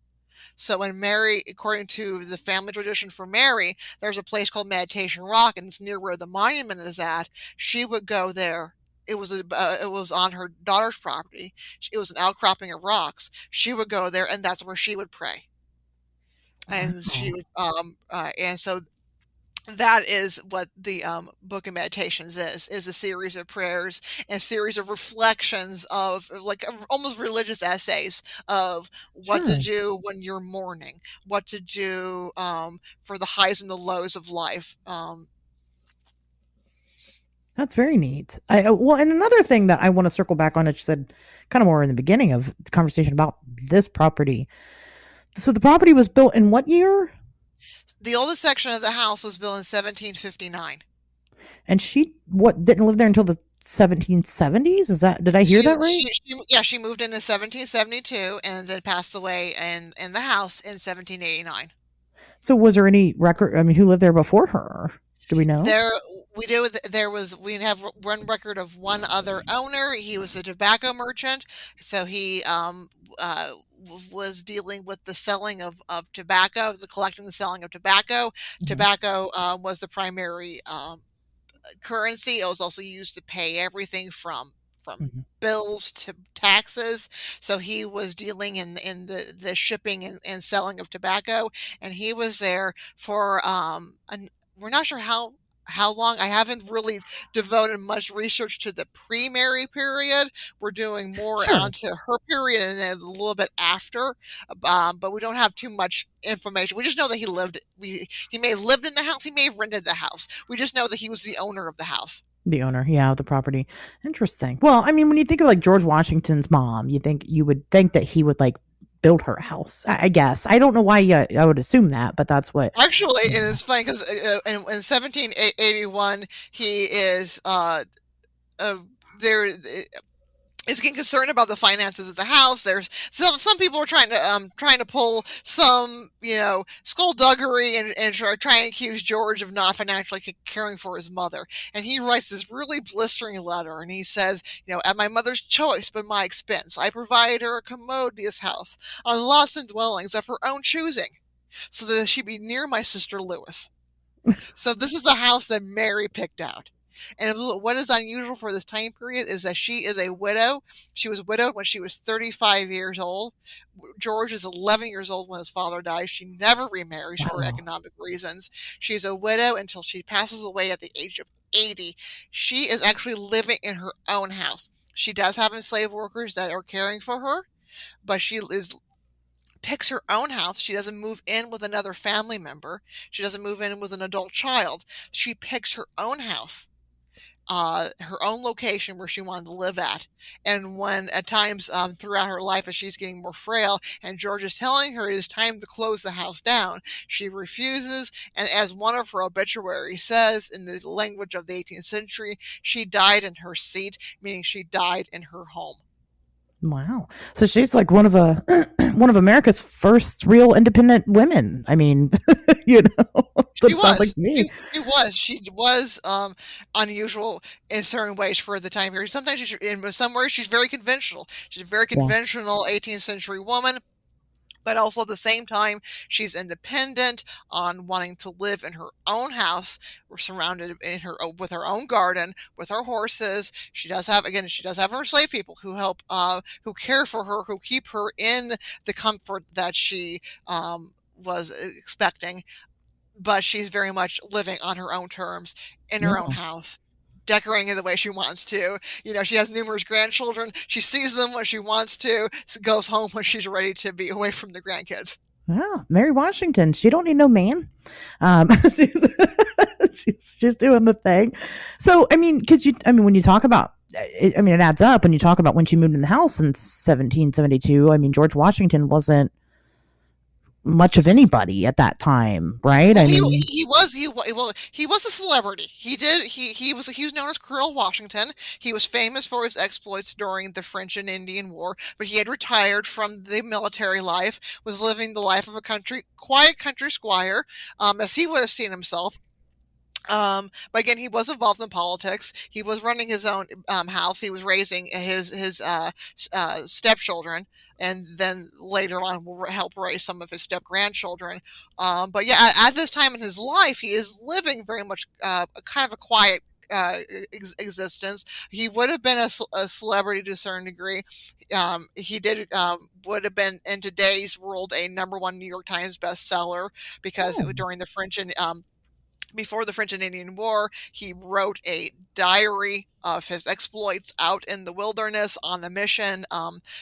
B: So when Mary, according to the family tradition for Mary, there's a place called Meditation Rock, and it's near where the monument is at. She would go there. It was on her daughter's property. It was an outcropping of rocks. She would go there, and that's where she would pray. And she
A: Wow.
B: would, and so that is what the Book of Meditations is a series of prayers and a series of reflections of like almost religious essays of what to
A: Sure.
B: do when you're mourning, what to do for the highs and the lows of life.
A: That's very neat. Well, and another thing that I want to circle back on, it you said kind of more in the beginning of the conversation about this property. So the property was built in what year?
B: The oldest section of the house was built in 1759.
A: And she what didn't live there until the 1770s? Is that did I hear that right?
B: Yeah, she moved in 1772 and then passed away in the house in 1789.
A: So was there any record? I mean, who lived there before her? Do we know?
B: There we do we have one record of one other owner. He was a tobacco merchant, so he was dealing with the selling of tobacco, the collecting and selling of tobacco.
A: Mhm.
B: Tobacco was the primary currency. It was also used to pay everything from
A: Mhm.
B: bills to taxes. So he was dealing in the shipping and selling of tobacco, and he was there for we're not sure how long. I haven't really devoted much research to the pre-Mary period. We're doing more
A: Sure.
B: onto her period and then a little bit after, but we don't have too much information. We just know that he may have lived in the house, he may have rented the house. We just know that he was the owner of the house.
A: The owner, yeah, of the property. Interesting. Well, I mean, when you think of like George Washington's mom, you would think that he would like build her a house. I guess I don't know why. I would assume that, but that's what.
B: Actually, and
A: Yeah.
B: it's funny because in 1781 he is uh, there is getting concerned about the finances of the house. There's some people are trying to pull some skullduggery and try and accuse George of not financially caring for his mother. And he writes this really blistering letter, and he says, at my mother's choice but my expense, I provided her a commodious house on lots and dwellings of her own choosing, so that she be near my sister Lewis. So this is a house that Mary picked out. And what is unusual for this time period is that she is a widow. She was widowed when she was 35 years old. George is 11 years old when his father dies. She never remarries for
A: Wow.
B: economic reasons. She's a widow until she passes away at the age of 80. She is actually living in her own house. She does have enslaved workers that are caring for her, but she is picks her own house. She doesn't move in with another family member. She doesn't move in with an adult child. She picks her own house, her own location where she wanted to live at. And when at times throughout her life, as she's getting more frail, and George is telling her it is time to close the house down, she refuses. And as one of her obituaries says, in the language of the 18th century, she died in her seat, meaning she died in her home.
A: Wow. So she's like one of a one of America's first real independent women. I mean, that's what
B: She
A: it sounds like
B: was.
A: to me.
B: She was unusual in certain ways for the time period. Sometimes in some ways she's very conventional. She's a very
A: Yeah.
B: conventional 18th century woman, but also at the same time she's independent on wanting to live in her own house. We're surrounded in her with her own garden, with her horses. She does have her slave people who help, who care for her, who keep her in the comfort that she was expecting, but she's very much living on her own terms in her own
A: Yeah.
B: house, decorating it the way she wants to. She has numerous grandchildren. She sees them when she wants to, goes home when she's ready to be away from the grandkids.
A: Wow. Mary Washington. She don't need no man. She's, she's doing the thing. So I mean, when you talk about it, I mean, it adds up when you talk about when she moved in the house in 1772. I mean, George Washington wasn't much of anybody at that time, right?
B: Well,
A: I mean,
B: he was a celebrity. He was known as Colonel Washington. He was famous for his exploits during the French and Indian War, but he had retired from the military life, was living the life of a quiet country squire, as he would have seen himself. But again, he was involved in politics. He was running his own house. He was raising his stepchildren, and then later on will help raise some of his step grandchildren. But yeah, at this time in his life, he is living very much a kind of a quiet existence. He would have been a celebrity to a certain degree. He did would have been in today's world a #1 New York Times bestseller because it was
A: oh,
B: during the French and Before the French and Indian War, he wrote a diary of his exploits out in the wilderness on a mission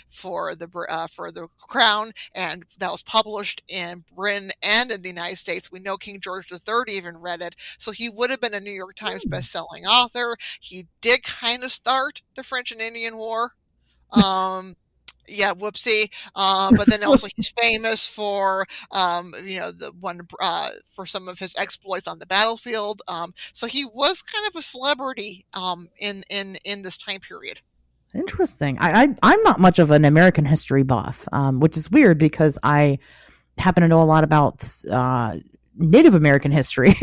B: for the crown, and that was published in Britain and in the United States. We know King George III even read it, so he would have been a New York Times best-selling author. He did kind of start the French and Indian War. Yeah, whoopsie. But then also he's famous for, the one for some of his exploits on the battlefield. So he was kind of a celebrity in this time period.
A: Interesting. I'm not much of an American history buff, which is weird because I happen to know a lot about Native American history.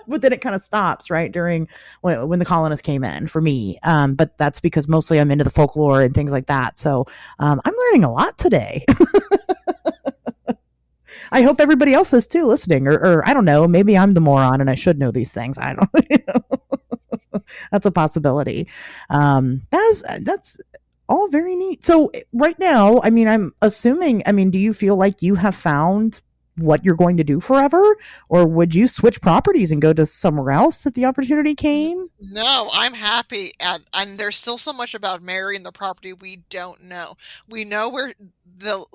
A: But then it kind of stops right during when the colonists came in for me. But that's because mostly I'm into the folklore and things like that. So I'm learning a lot today. I hope everybody else is too listening, or I don't know, maybe I'm the moron and I should know these things. I don't know. That's a possibility. That's all very neat. So right now, I mean, I'm assuming, I mean, do you feel like you have found what you're going to do forever, or would you switch properties and go to somewhere else if the opportunity came?
B: No, I'm happy, and there's still so much about Mary and the property we don't know. We know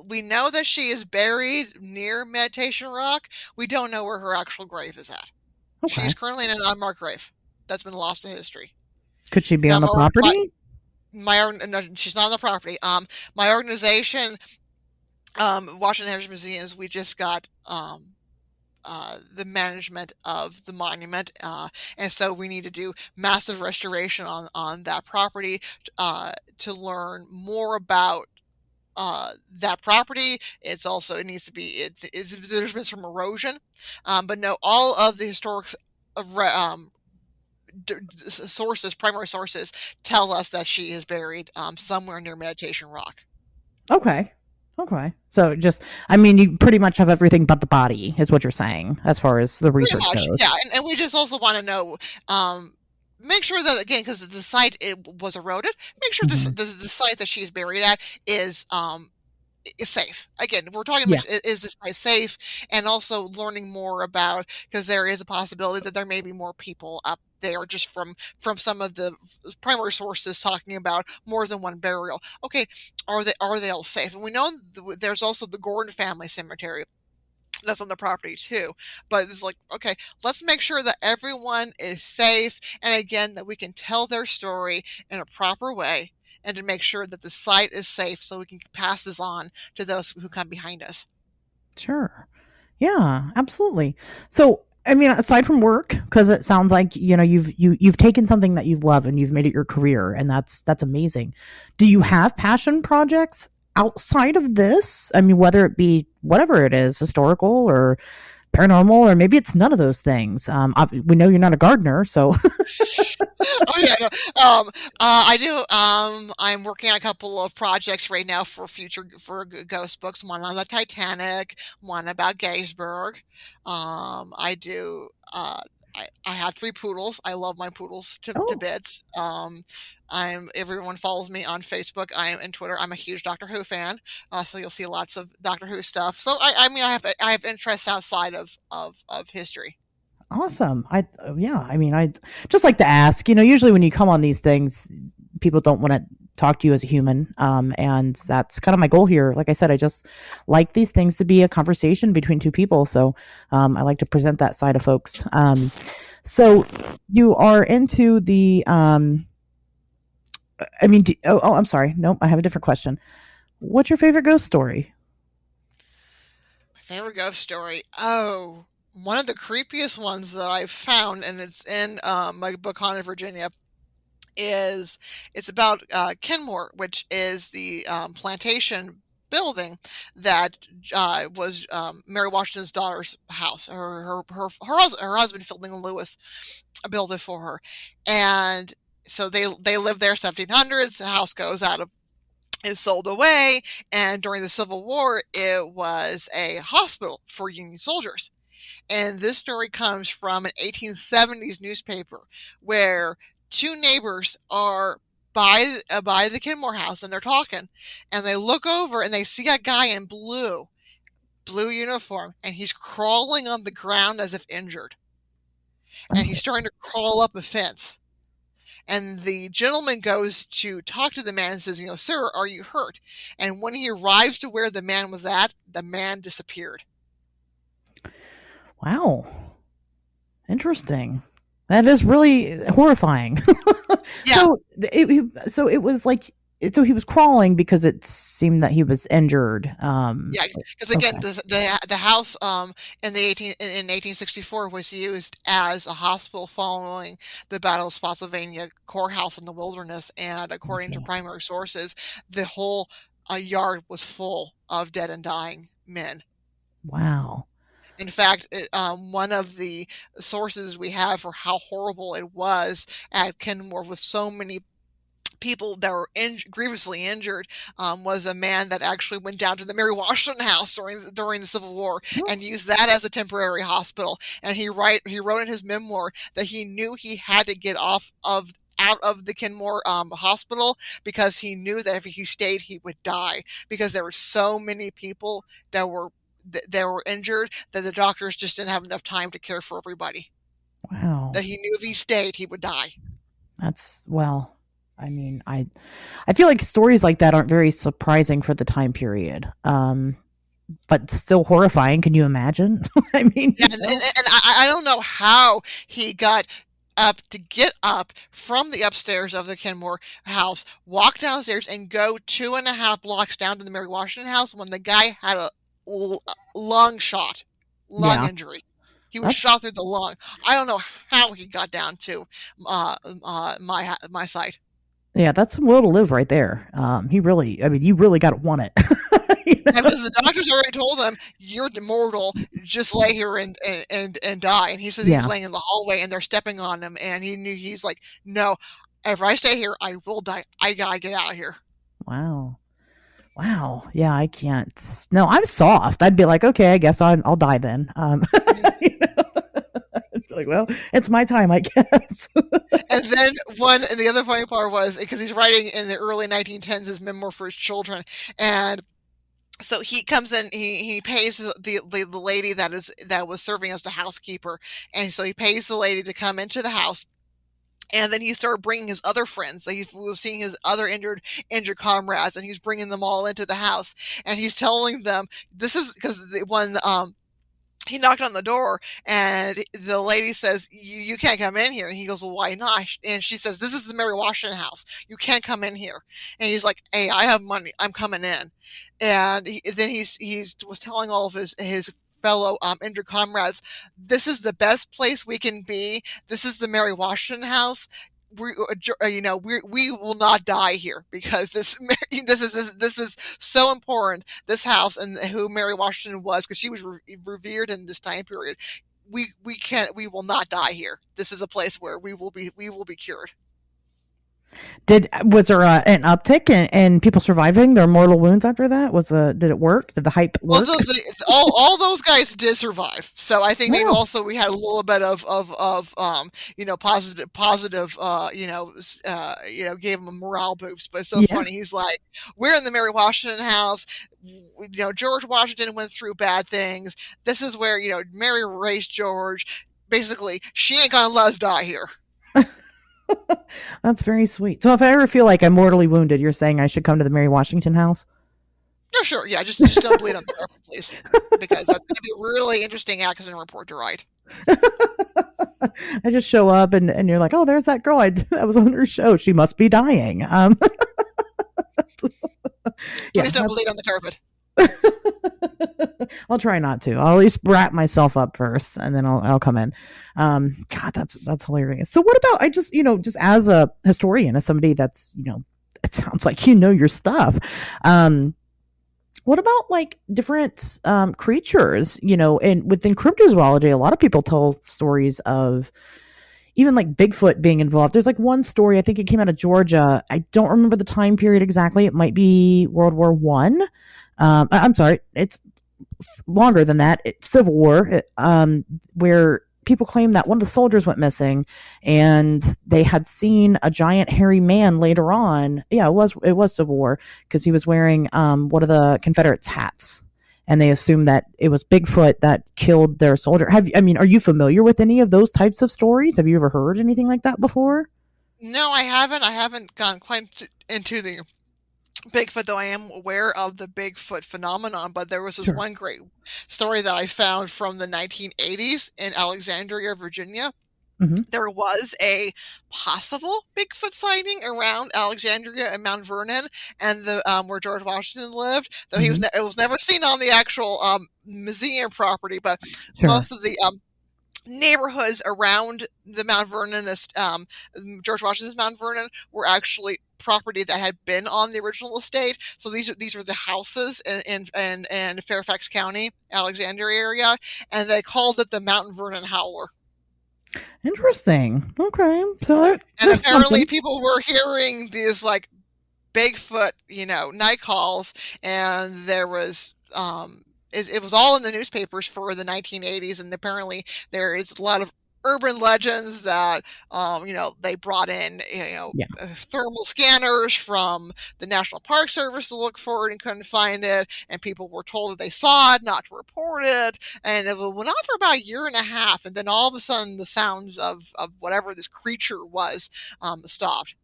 B: we know that she is buried near Meditation Rock. We don't know where her actual grave is at. She
A: Okay.
B: is currently in an unmarked grave that's been lost to history.
A: Could she be
B: Now,
A: on the property?
B: no, she's not on the property. My organization, Washington Heritage Museums, we just got the management of the monument, and so we need to do massive restoration on that property to learn more about that property. It needs to be there's been some erosion, but no, all of the historic primary sources tell us that she is buried somewhere near Meditation Rock.
A: Okay. Okay. So just, I mean, you pretty much have everything but the body, is what you're saying, as far as the
B: Pretty
A: research
B: much,
A: goes.
B: yeah, and we just also want to know, make sure that again, because the site it was eroded, make sure
A: Mhm.
B: the site that she's buried at is safe. Again, we're talking
A: Yeah.
B: about is this site safe, and also learning more about, because there is a possibility that there may be more people up there just from some of the primary sources talking about more than one burial. Okay, are they all safe? And we know there's also the Gordon family cemetery that's on the property too. But it's like, okay, let's make sure that everyone is safe, and again, that we can tell their story in a proper way, and to make sure that the site is safe so we can pass this on to those who come behind us.
A: Sure. Yeah, absolutely. So, I mean, aside from work, because it sounds like you've taken something that you love and you've made it your career, and that's amazing. Do you have passion projects outside of this? I mean, whether it be whatever it is, historical or paranormal, or maybe it's none of those things. We know you're not a gardener, so
B: Oh yeah, no, I do. I'm working on a couple of projects right now for ghost books. One on the Titanic, one about Gettysburg. I do. I have three poodles. I love my poodles to
A: oh,
B: bits. Everyone follows me on Facebook. I am and Twitter. I'm a huge Doctor Who fan, so you'll see lots of Doctor Who stuff. So I mean, I have interests outside of history.
A: awesome. Yeah, I mean, I just like to ask. Usually when you come on these things, people don't want to talk to you as a human, and that's kind of my goal here. Like I said, I just like these things to be a conversation between two people. So I like to present that side of folks. So you are into the. I mean, I'm sorry. Nope, I have a different question. What's your favorite ghost story?
B: My favorite ghost story. Oh, one of the creepiest ones that I've found, and it's in my book Haunted Virginia, is it's about Kenmore, which is the plantation building that was Mary Washington's daughter's house. Her husband, Fielding Lewis, built it for her, and so they lived there 1700s. The house goes out of is sold away, and during the Civil War, it was a hospital for Union soldiers. And this story comes from an 1870s newspaper where two neighbors are by the Kenmore house, and they're talking, and they look over and they see a guy in blue uniform, and he's crawling on the ground as if injured. and he's starting to crawl up a fence. And the gentleman goes to talk to the man and says, "Sir, are you hurt?" And when he arrives to where the man was at, the man disappeared.
A: Wow. Interesting. That is really horrifying.
B: Yeah.
A: So it was like, so he was crawling because it seemed that he was injured.
B: Yeah, because again,
A: Okay.
B: the house in 1864 was used as a hospital following the Battle of Spotsylvania Courthouse in the Wilderness, and according to
A: Gotcha.
B: primary sources, the whole yard was full of dead and dying men.
A: Wow.
B: In fact, one of the sources we have for how horrible it was at Kenmore, with so many people that were grievously injured, was a man that actually went down to the Mary Washington House during the Civil War and used that as a temporary hospital. And he wrote in his memoir that he knew he had to get out of the Kenmore hospital, because he knew that if he stayed, he would die, because there were so many people that were injured that the doctors just didn't have enough time to care for everybody.
A: Wow.
B: That he knew if he stayed, he would die.
A: That's, well, I mean, I feel like stories like that aren't very surprising for the time period. But still horrifying. Can you imagine? I mean,
B: Yeah, and I don't know how he got to get up from the upstairs of the Kenmore house, walk downstairs, and go 2.5 blocks down to the Mary Washington House when the guy had a lung
A: yeah,
B: injury. He was
A: that's,
B: shot through the lung. I don't know how he got down to my site.
A: yeah, that's some will to live right there. He really, I mean, you really got to want it.
B: Yeah, because the doctors already told him, "You're immortal. Just lay here and die." And he says he was
A: Yeah.
B: laying in the hallway, and they're stepping on him, and he knew, he's like, "No, if I stay here, I will die. I gotta get out of here."
A: Wow. Wow. Yeah, I can't. No, I'm soft. I'd be like, okay, I guess I'll die then.
B: Mhm.
A: You know? Like, well, it's my time, I guess.
B: And then and the other funny part was, because he's writing in the early 1910s his memoir for his children, and so he comes in, he pays the lady that was serving as the housekeeper, and so he pays the lady to come into the house. And then he started bringing his other friends. So he was seeing his other injured comrades, and he's bringing them all into the house. And he's telling them, this is because when he knocked on the door, and the lady says, "You can't come in here." And he goes, "Well, why not?" And she says, "This is the Mary Washington House. You can't come in here." And he's like, "Hey, I have money. I'm coming in." And then he was telling all of his fellow injured comrades, "This is the best place we can be. This is the Mary Washington House. We will not die here, because this is so important. This house, and who Mary Washington was, because she was revered in this time period. We will not die here. This is a place where we will be cured."
A: Was there an uptick in people surviving their mortal wounds after that? Did it work? Did the hype
B: Well,
A: work?
B: all those guys did survive. So I think maybe
A: Oh,
B: also we had a little bit of positive gave him a morale boost. But it's so
A: yeah.
B: funny. He's like, "We're in the Mary Washington House. George Washington went through bad things. This is where Mary raised George. Basically, she ain't gonna let us die here."
A: That's very sweet. So if I ever feel like I'm mortally wounded, you're saying I should come to the Mary Washington House?
B: Oh, sure, yeah, just don't bleed on the carpet, please, because that's going to be a really interesting accident report to write.
A: I just show up and you're like, oh, there's that girl that was on her show. She must be dying. Yeah,
B: Please don't bleed on the carpet.
A: I'll try not to. I'll at least wrap myself up first, and then I'll come in. God, that's hilarious. So, what about, I just just as a historian, as somebody that's it sounds like your stuff. What about like different creatures? And within cryptozoology, a lot of people tell stories of even like Bigfoot being involved. There's like one story, I think it came out of Georgia. I don't remember the time period exactly. It might be World War One. I'm sorry, it's longer than that. It's Civil War, where people claim that one of the soldiers went missing, and they had seen a giant hairy man later on. Yeah, it was Civil War, because he was wearing one of the Confederates' hats, and they assume that it was Bigfoot that killed their soldier. Are you familiar with any of those types of stories? Have you ever heard anything like that before?
B: No, I haven't. I haven't gone quite into the Bigfoot, though I am aware of the Bigfoot phenomenon. But there was this
A: Sure.
B: one great story that I found from the 1980s in Alexandria, Virginia.
A: Hmm.
B: There was a possible Bigfoot sighting around Alexandria and Mount Vernon, and the where George Washington lived. Though
A: Hmm.
B: it was never seen on the actual museum property, but
A: Sure.
B: most of the neighborhoods around the Mount Vernon, George Washington's Mount Vernon, were actually property that had been on the original estate. So these are the houses in Fairfax County, Alexandria area, and they called it the Mount Vernon Howler.
A: Interesting. Okay, so
B: And
A: there's
B: apparently,
A: something.
B: people were hearing these like Bigfoot, night calls, and there was it was all in the newspapers for the 1980s, and apparently there is a lot of urban legends that they brought in
A: Yeah.
B: thermal scanners from the National Park Service to look for it and couldn't find it, and people were told that they saw it not to report it, and it went on for about a year and a half, and then all of a sudden the sounds of whatever this creature was stopped.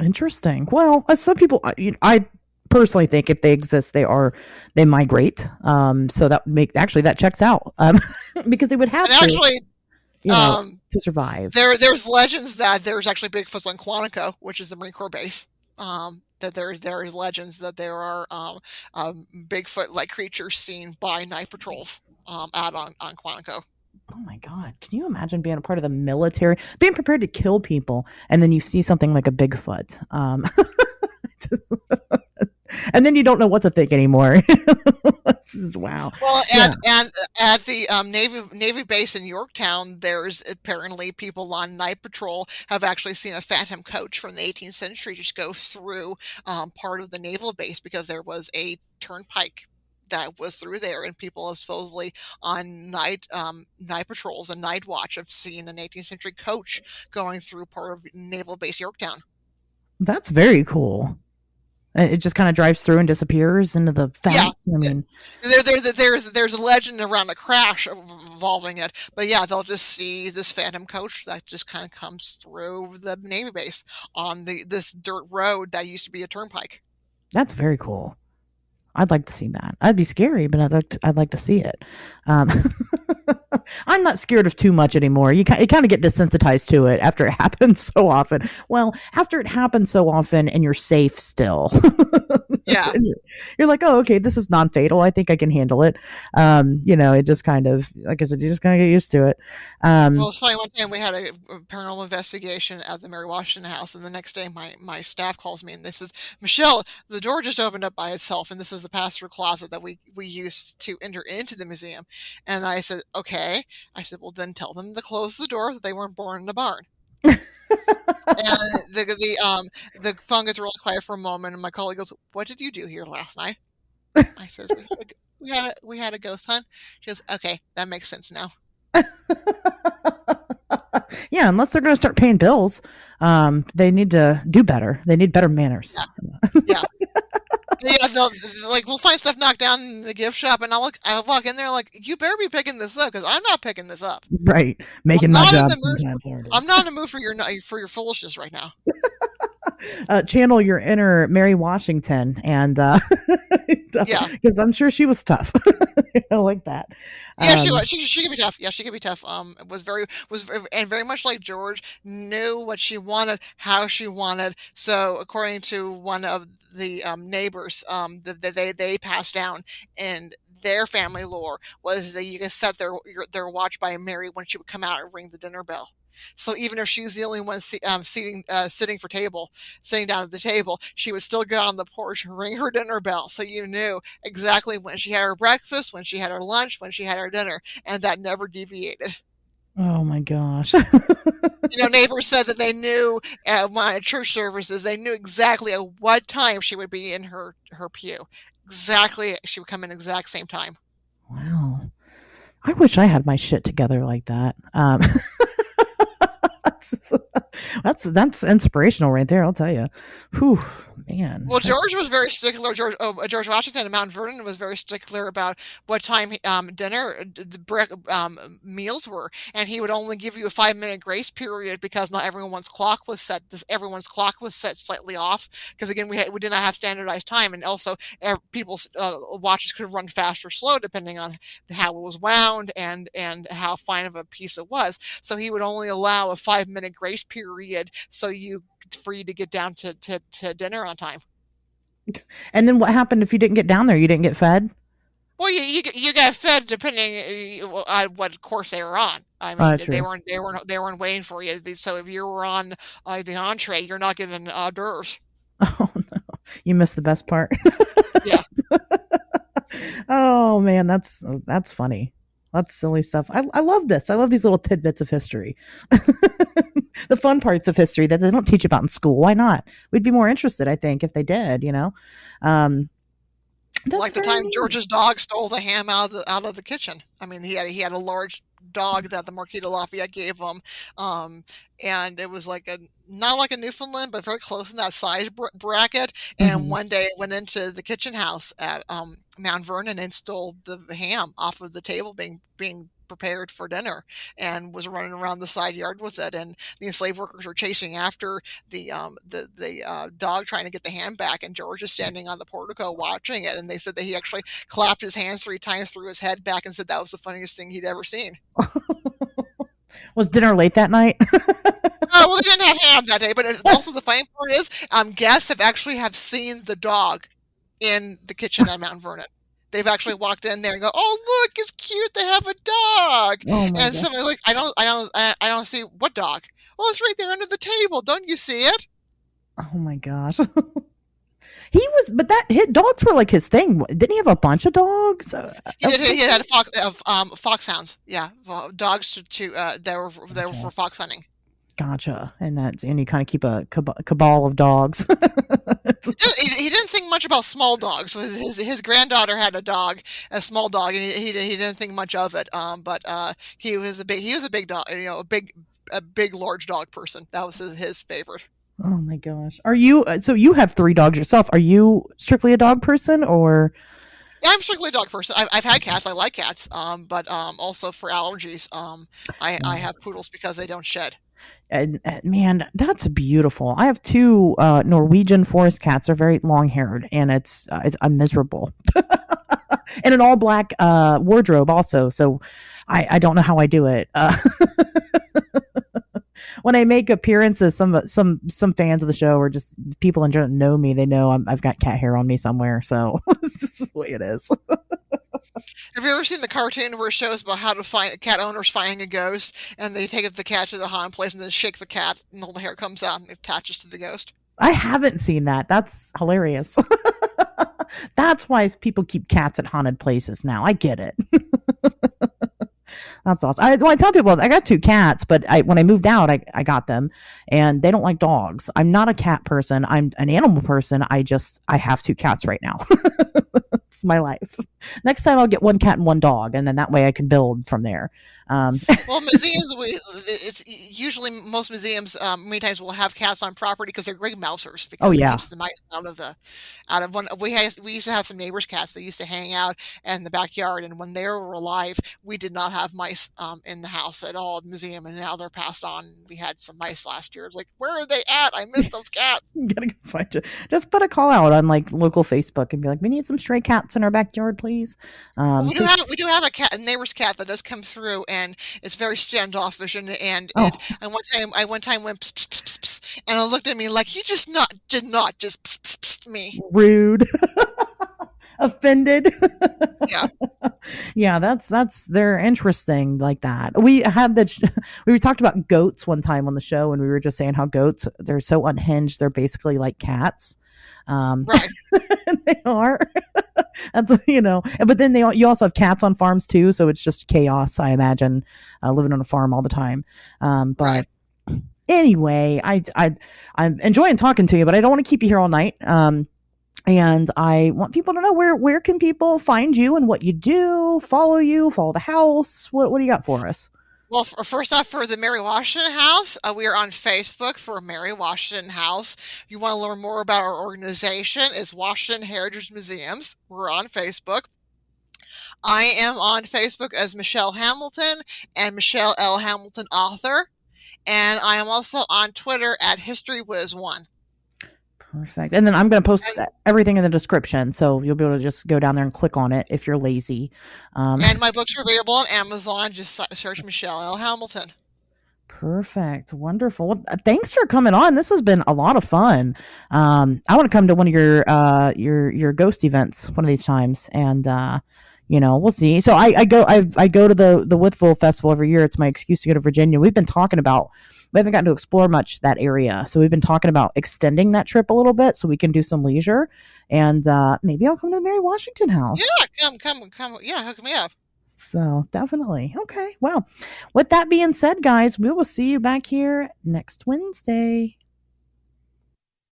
A: Interesting. Well, some people, I personally think if they exist, they migrate. So that checks out. Because they would have
B: And
A: to,
B: actually,
A: you know,
B: um,
A: to survive.
B: there's legends that there's actually Bigfoots on Quantico, which is the Marine Corps base. That there is legends that there are Bigfoot like creatures seen by night patrols out on Quantico.
A: Oh my God. Can you imagine being a part of the military, being prepared to kill people, and then you see something like a Bigfoot? And then you don't know what to think anymore. Wow.
B: Well,
A: Yeah.
B: and at the Navy base in Yorktown, there's apparently people on night patrol have actually seen a phantom coach from the 18th century just go through part of the naval base because there was a turnpike that was through there, and people have supposedly on night patrols and night watch have seen an 18th century coach going through part of naval base Yorktown.
A: That's very cool. It just kind of drives through and disappears into the
B: Yeah,
A: fence. I mean,
B: there's a legend around a crash involving it, but yeah, they'll just see this phantom coach that just kind of comes through the Navy base on this dirt road that used to be a turnpike.
A: that's very cool. I'd like to see that. I'd be scary, but I'd like to see it. Um, I'm not scared of too much anymore. You kind of get desensitized to it after it happens so often. Well, after it happens so often and you're safe still.
B: Yeah.
A: You're like, oh, okay, this is non-fatal. I think I can handle it. It just kind of, like I said, you just kind of get used to it.
B: Well, it's funny. One time we had a paranormal investigation at the Mary Washington house, and the next day my staff calls me and this is Michelle. The door just opened up by itself, and this is the pass-through closet that we used to enter into the museum. And I said, okay. I said, well, then tell them to close the door, that they weren't born in the barn. And the phone gets really quiet for a moment, and my colleague goes, "What did you do here last night?" I said, "We had a ghost hunt." She goes, "Okay, that makes sense now."
A: Yeah, unless they're going to start paying bills, they need to do better. They need better manners.
B: Yeah. Yeah, we'll find stuff knocked down in the gift shop, and I'll walk in there like, you better be picking this up because I'm not picking this up.
A: Right,
B: I'm
A: making my
B: not in
A: job
B: the mood.
A: sometimes harder.
B: I'm not in the mood for your foolishness right now.
A: Channel your inner Mary Washington, and
B: Yeah,
A: because I'm sure she was tough. I like that.
B: yeah, she
A: Um,
B: was. She could be tough. Yeah, she could be tough. And very much like George, knew what she wanted, how she wanted. So according to one of the neighbors, they passed down and their family lore was that you can set their watch by Mary when she would come out and ring the dinner bell. So even if she's the only one sitting down at the table, she would still get on the porch and ring her dinner bell. So you knew exactly when she had her breakfast, when she had her lunch, when she had her dinner, and that never deviated.
A: oh my gosh.
B: Neighbors said that they knew at my church services, they knew exactly at what time she would be in her pew. Exactly, she would come in exact same time.
A: Wow. I wish I had my shit together like that. that's inspirational right there. I'll tell you. Whew, Man,
B: Well,
A: that's
B: George was very stickler. George Washington and Mount Vernon was very stickler about what time dinner meals were, and he would only give you a 5 minute grace period because not everyone's clock was set. Everyone's clock was set slightly off because again we did not have standardized time, and also people's watches could run fast or slow depending on how it was wound and how fine of a piece it was. So he would only allow a 5 minute grace period so you for you to get down to dinner on time.
A: and then what happened if you didn't get down there? You didn't get fed?
B: Well, you got fed depending on what course they were on. I mean, they
A: True.
B: weren't waiting for you. So if you were on the entree, you're not getting hors d'oeuvres.
A: Oh no, you missed the best part.
B: Yeah.
A: Oh man, that's funny. That's silly stuff. I love this. I love these little tidbits of history. The fun parts of history that they don't teach about in school. Why not? We'd be more interested, I think, if they did. That's
B: Like the
A: very
B: time
A: neat.
B: George's dog stole the ham out of the kitchen. I mean, he had a large dog that the Marquis de Lafayette gave him, um, and it was like a not like a Newfoundland, but very close in that size bracket. And
A: Mhm.
B: one day it went into the kitchen house at Mount Vernon and stole the ham off of the table being prepared for dinner, and was running around the side yard with it. And the enslaved workers were chasing after the dog trying to get the ham back, and George is standing on the portico watching it. And they said that he actually clapped his hands 3 times, threw his head back, and said that was the funniest thing he'd ever seen.
A: Was dinner late that night?
B: Oh, well, they didn't have ham that day, but also the funny part is, guests have seen the dog in the kitchen at Mount Vernon. They've actually walked in there and go, "Oh, look, it's cute. They have a dog."
A: Oh my
B: And
A: god.
B: somebody's like, I don't see what dog." "Oh, it's right there under the table. Don't you see it?"
A: Oh my gosh. But that his dogs were like his thing. Didn't he have a bunch of dogs?
B: He did. He had foxhounds. Yeah, dogs that were
A: Gotcha.
B: for fox hunting.
A: Gotcha. And you kind of keep a cabal of dogs.
B: He didn't think much about small dogs. So his granddaughter had a dog, a small dog, and he didn't think much of it. But he was a big dog, a big large dog person. That was his favorite.
A: Oh my gosh. Are you so you have 3 dogs yourself. Are you strictly a dog person or
B: Yeah, I'm strictly a dog person. I've had cats. I like cats. But also for allergies, I have poodles because they don't shed.
A: and man, that's beautiful. I have 2 Norwegian forest cats. They're very long-haired and I'm miserable. And an all black wardrobe also. So I don't know how I do it. When I make appearances, some fans of the show or just people in general know me. They know I've got cat hair on me somewhere. So this is the way it is.
B: Have you ever seen the cartoon where it shows about how to find cat owners finding a ghost, and they take the cat to the haunted place and then shake the cat, and all the hair comes out and it attaches to the ghost?
A: I haven't seen that. That's hilarious. That's why people keep cats at haunted places now. I get it. That's awesome. I tell people I got 2 cats, but when I moved out, I got them, and they don't like dogs. I'm not a cat person. I'm an animal person. I have 2 cats right now. It's my life. Next time I'll get 1 cat and 1 dog, and then that way I can build from there. Um,
B: Well, museums, it's usually most museums, many times will have cats on property because they're great mousers
A: oh
B: because it
A: yeah,
B: keeps the mice out of one. We used to have some neighbors' cats that used to hang out in the backyard, and when they were alive, we did not have mice in the house at all at the museum, and now they're passed on. We had some mice last year. It was like, where are they at? I miss those cats.
A: you gotta go find it. Just put a call out on like local Facebook and be like, we need some stray cats in our backyard, please.
B: Well,
A: Um, 'cause-
B: we do have a neighbor's cat that does come through, and it's very standoffish, and
A: oh,
B: it. And one time went pss, pss, pss, pss, and it looked at me like you just not did not just pss, pss, pss me.
A: rude, offended.
B: Yeah,
A: Yeah, they're interesting like that. We talked about goats one time on the show, and we were just saying how goats they're so unhinged. They're basically like cats.
B: right.
A: They are. That's but then you also have cats on farms too, so it's just chaos. I imagine living on a farm all the time.
B: Right.
A: But anyway, I'm enjoying talking to you, but I don't want to keep you here all night. And I want people to know where can people find you and what you do, follow the house. What do you got for us?
B: Well, first off, for the Mary Washington House, we are on Facebook for Mary Washington House. If you want to learn more about our organization, it's Washington Heritage Museums. We're on Facebook. I am on Facebook as Michelle Hamilton and Michelle L. Hamilton Author. And I am also on Twitter at HistoryWhiz1.
A: Perfect. And then I'm going to post everything in the description, so you'll be able to just go down there and click on it if you're lazy.
B: And my books are available on Amazon. Just search Michelle L. Hamilton.
A: Perfect. Wonderful. Well, thanks for coming on. This has been a lot of fun. I want to come to one of your ghost events one of these times, and we'll see. So I go to the Withville Festival every year. It's my excuse to go to Virginia. We haven't gotten to explore much that area, so we've been talking about extending that trip a little bit so we can do some leisure, and maybe I'll come to the Mary Washington House.
B: Yeah, come. Yeah, hook me up.
A: So definitely. Okay. Well, with that being said, guys, we will see you back here next Wednesday.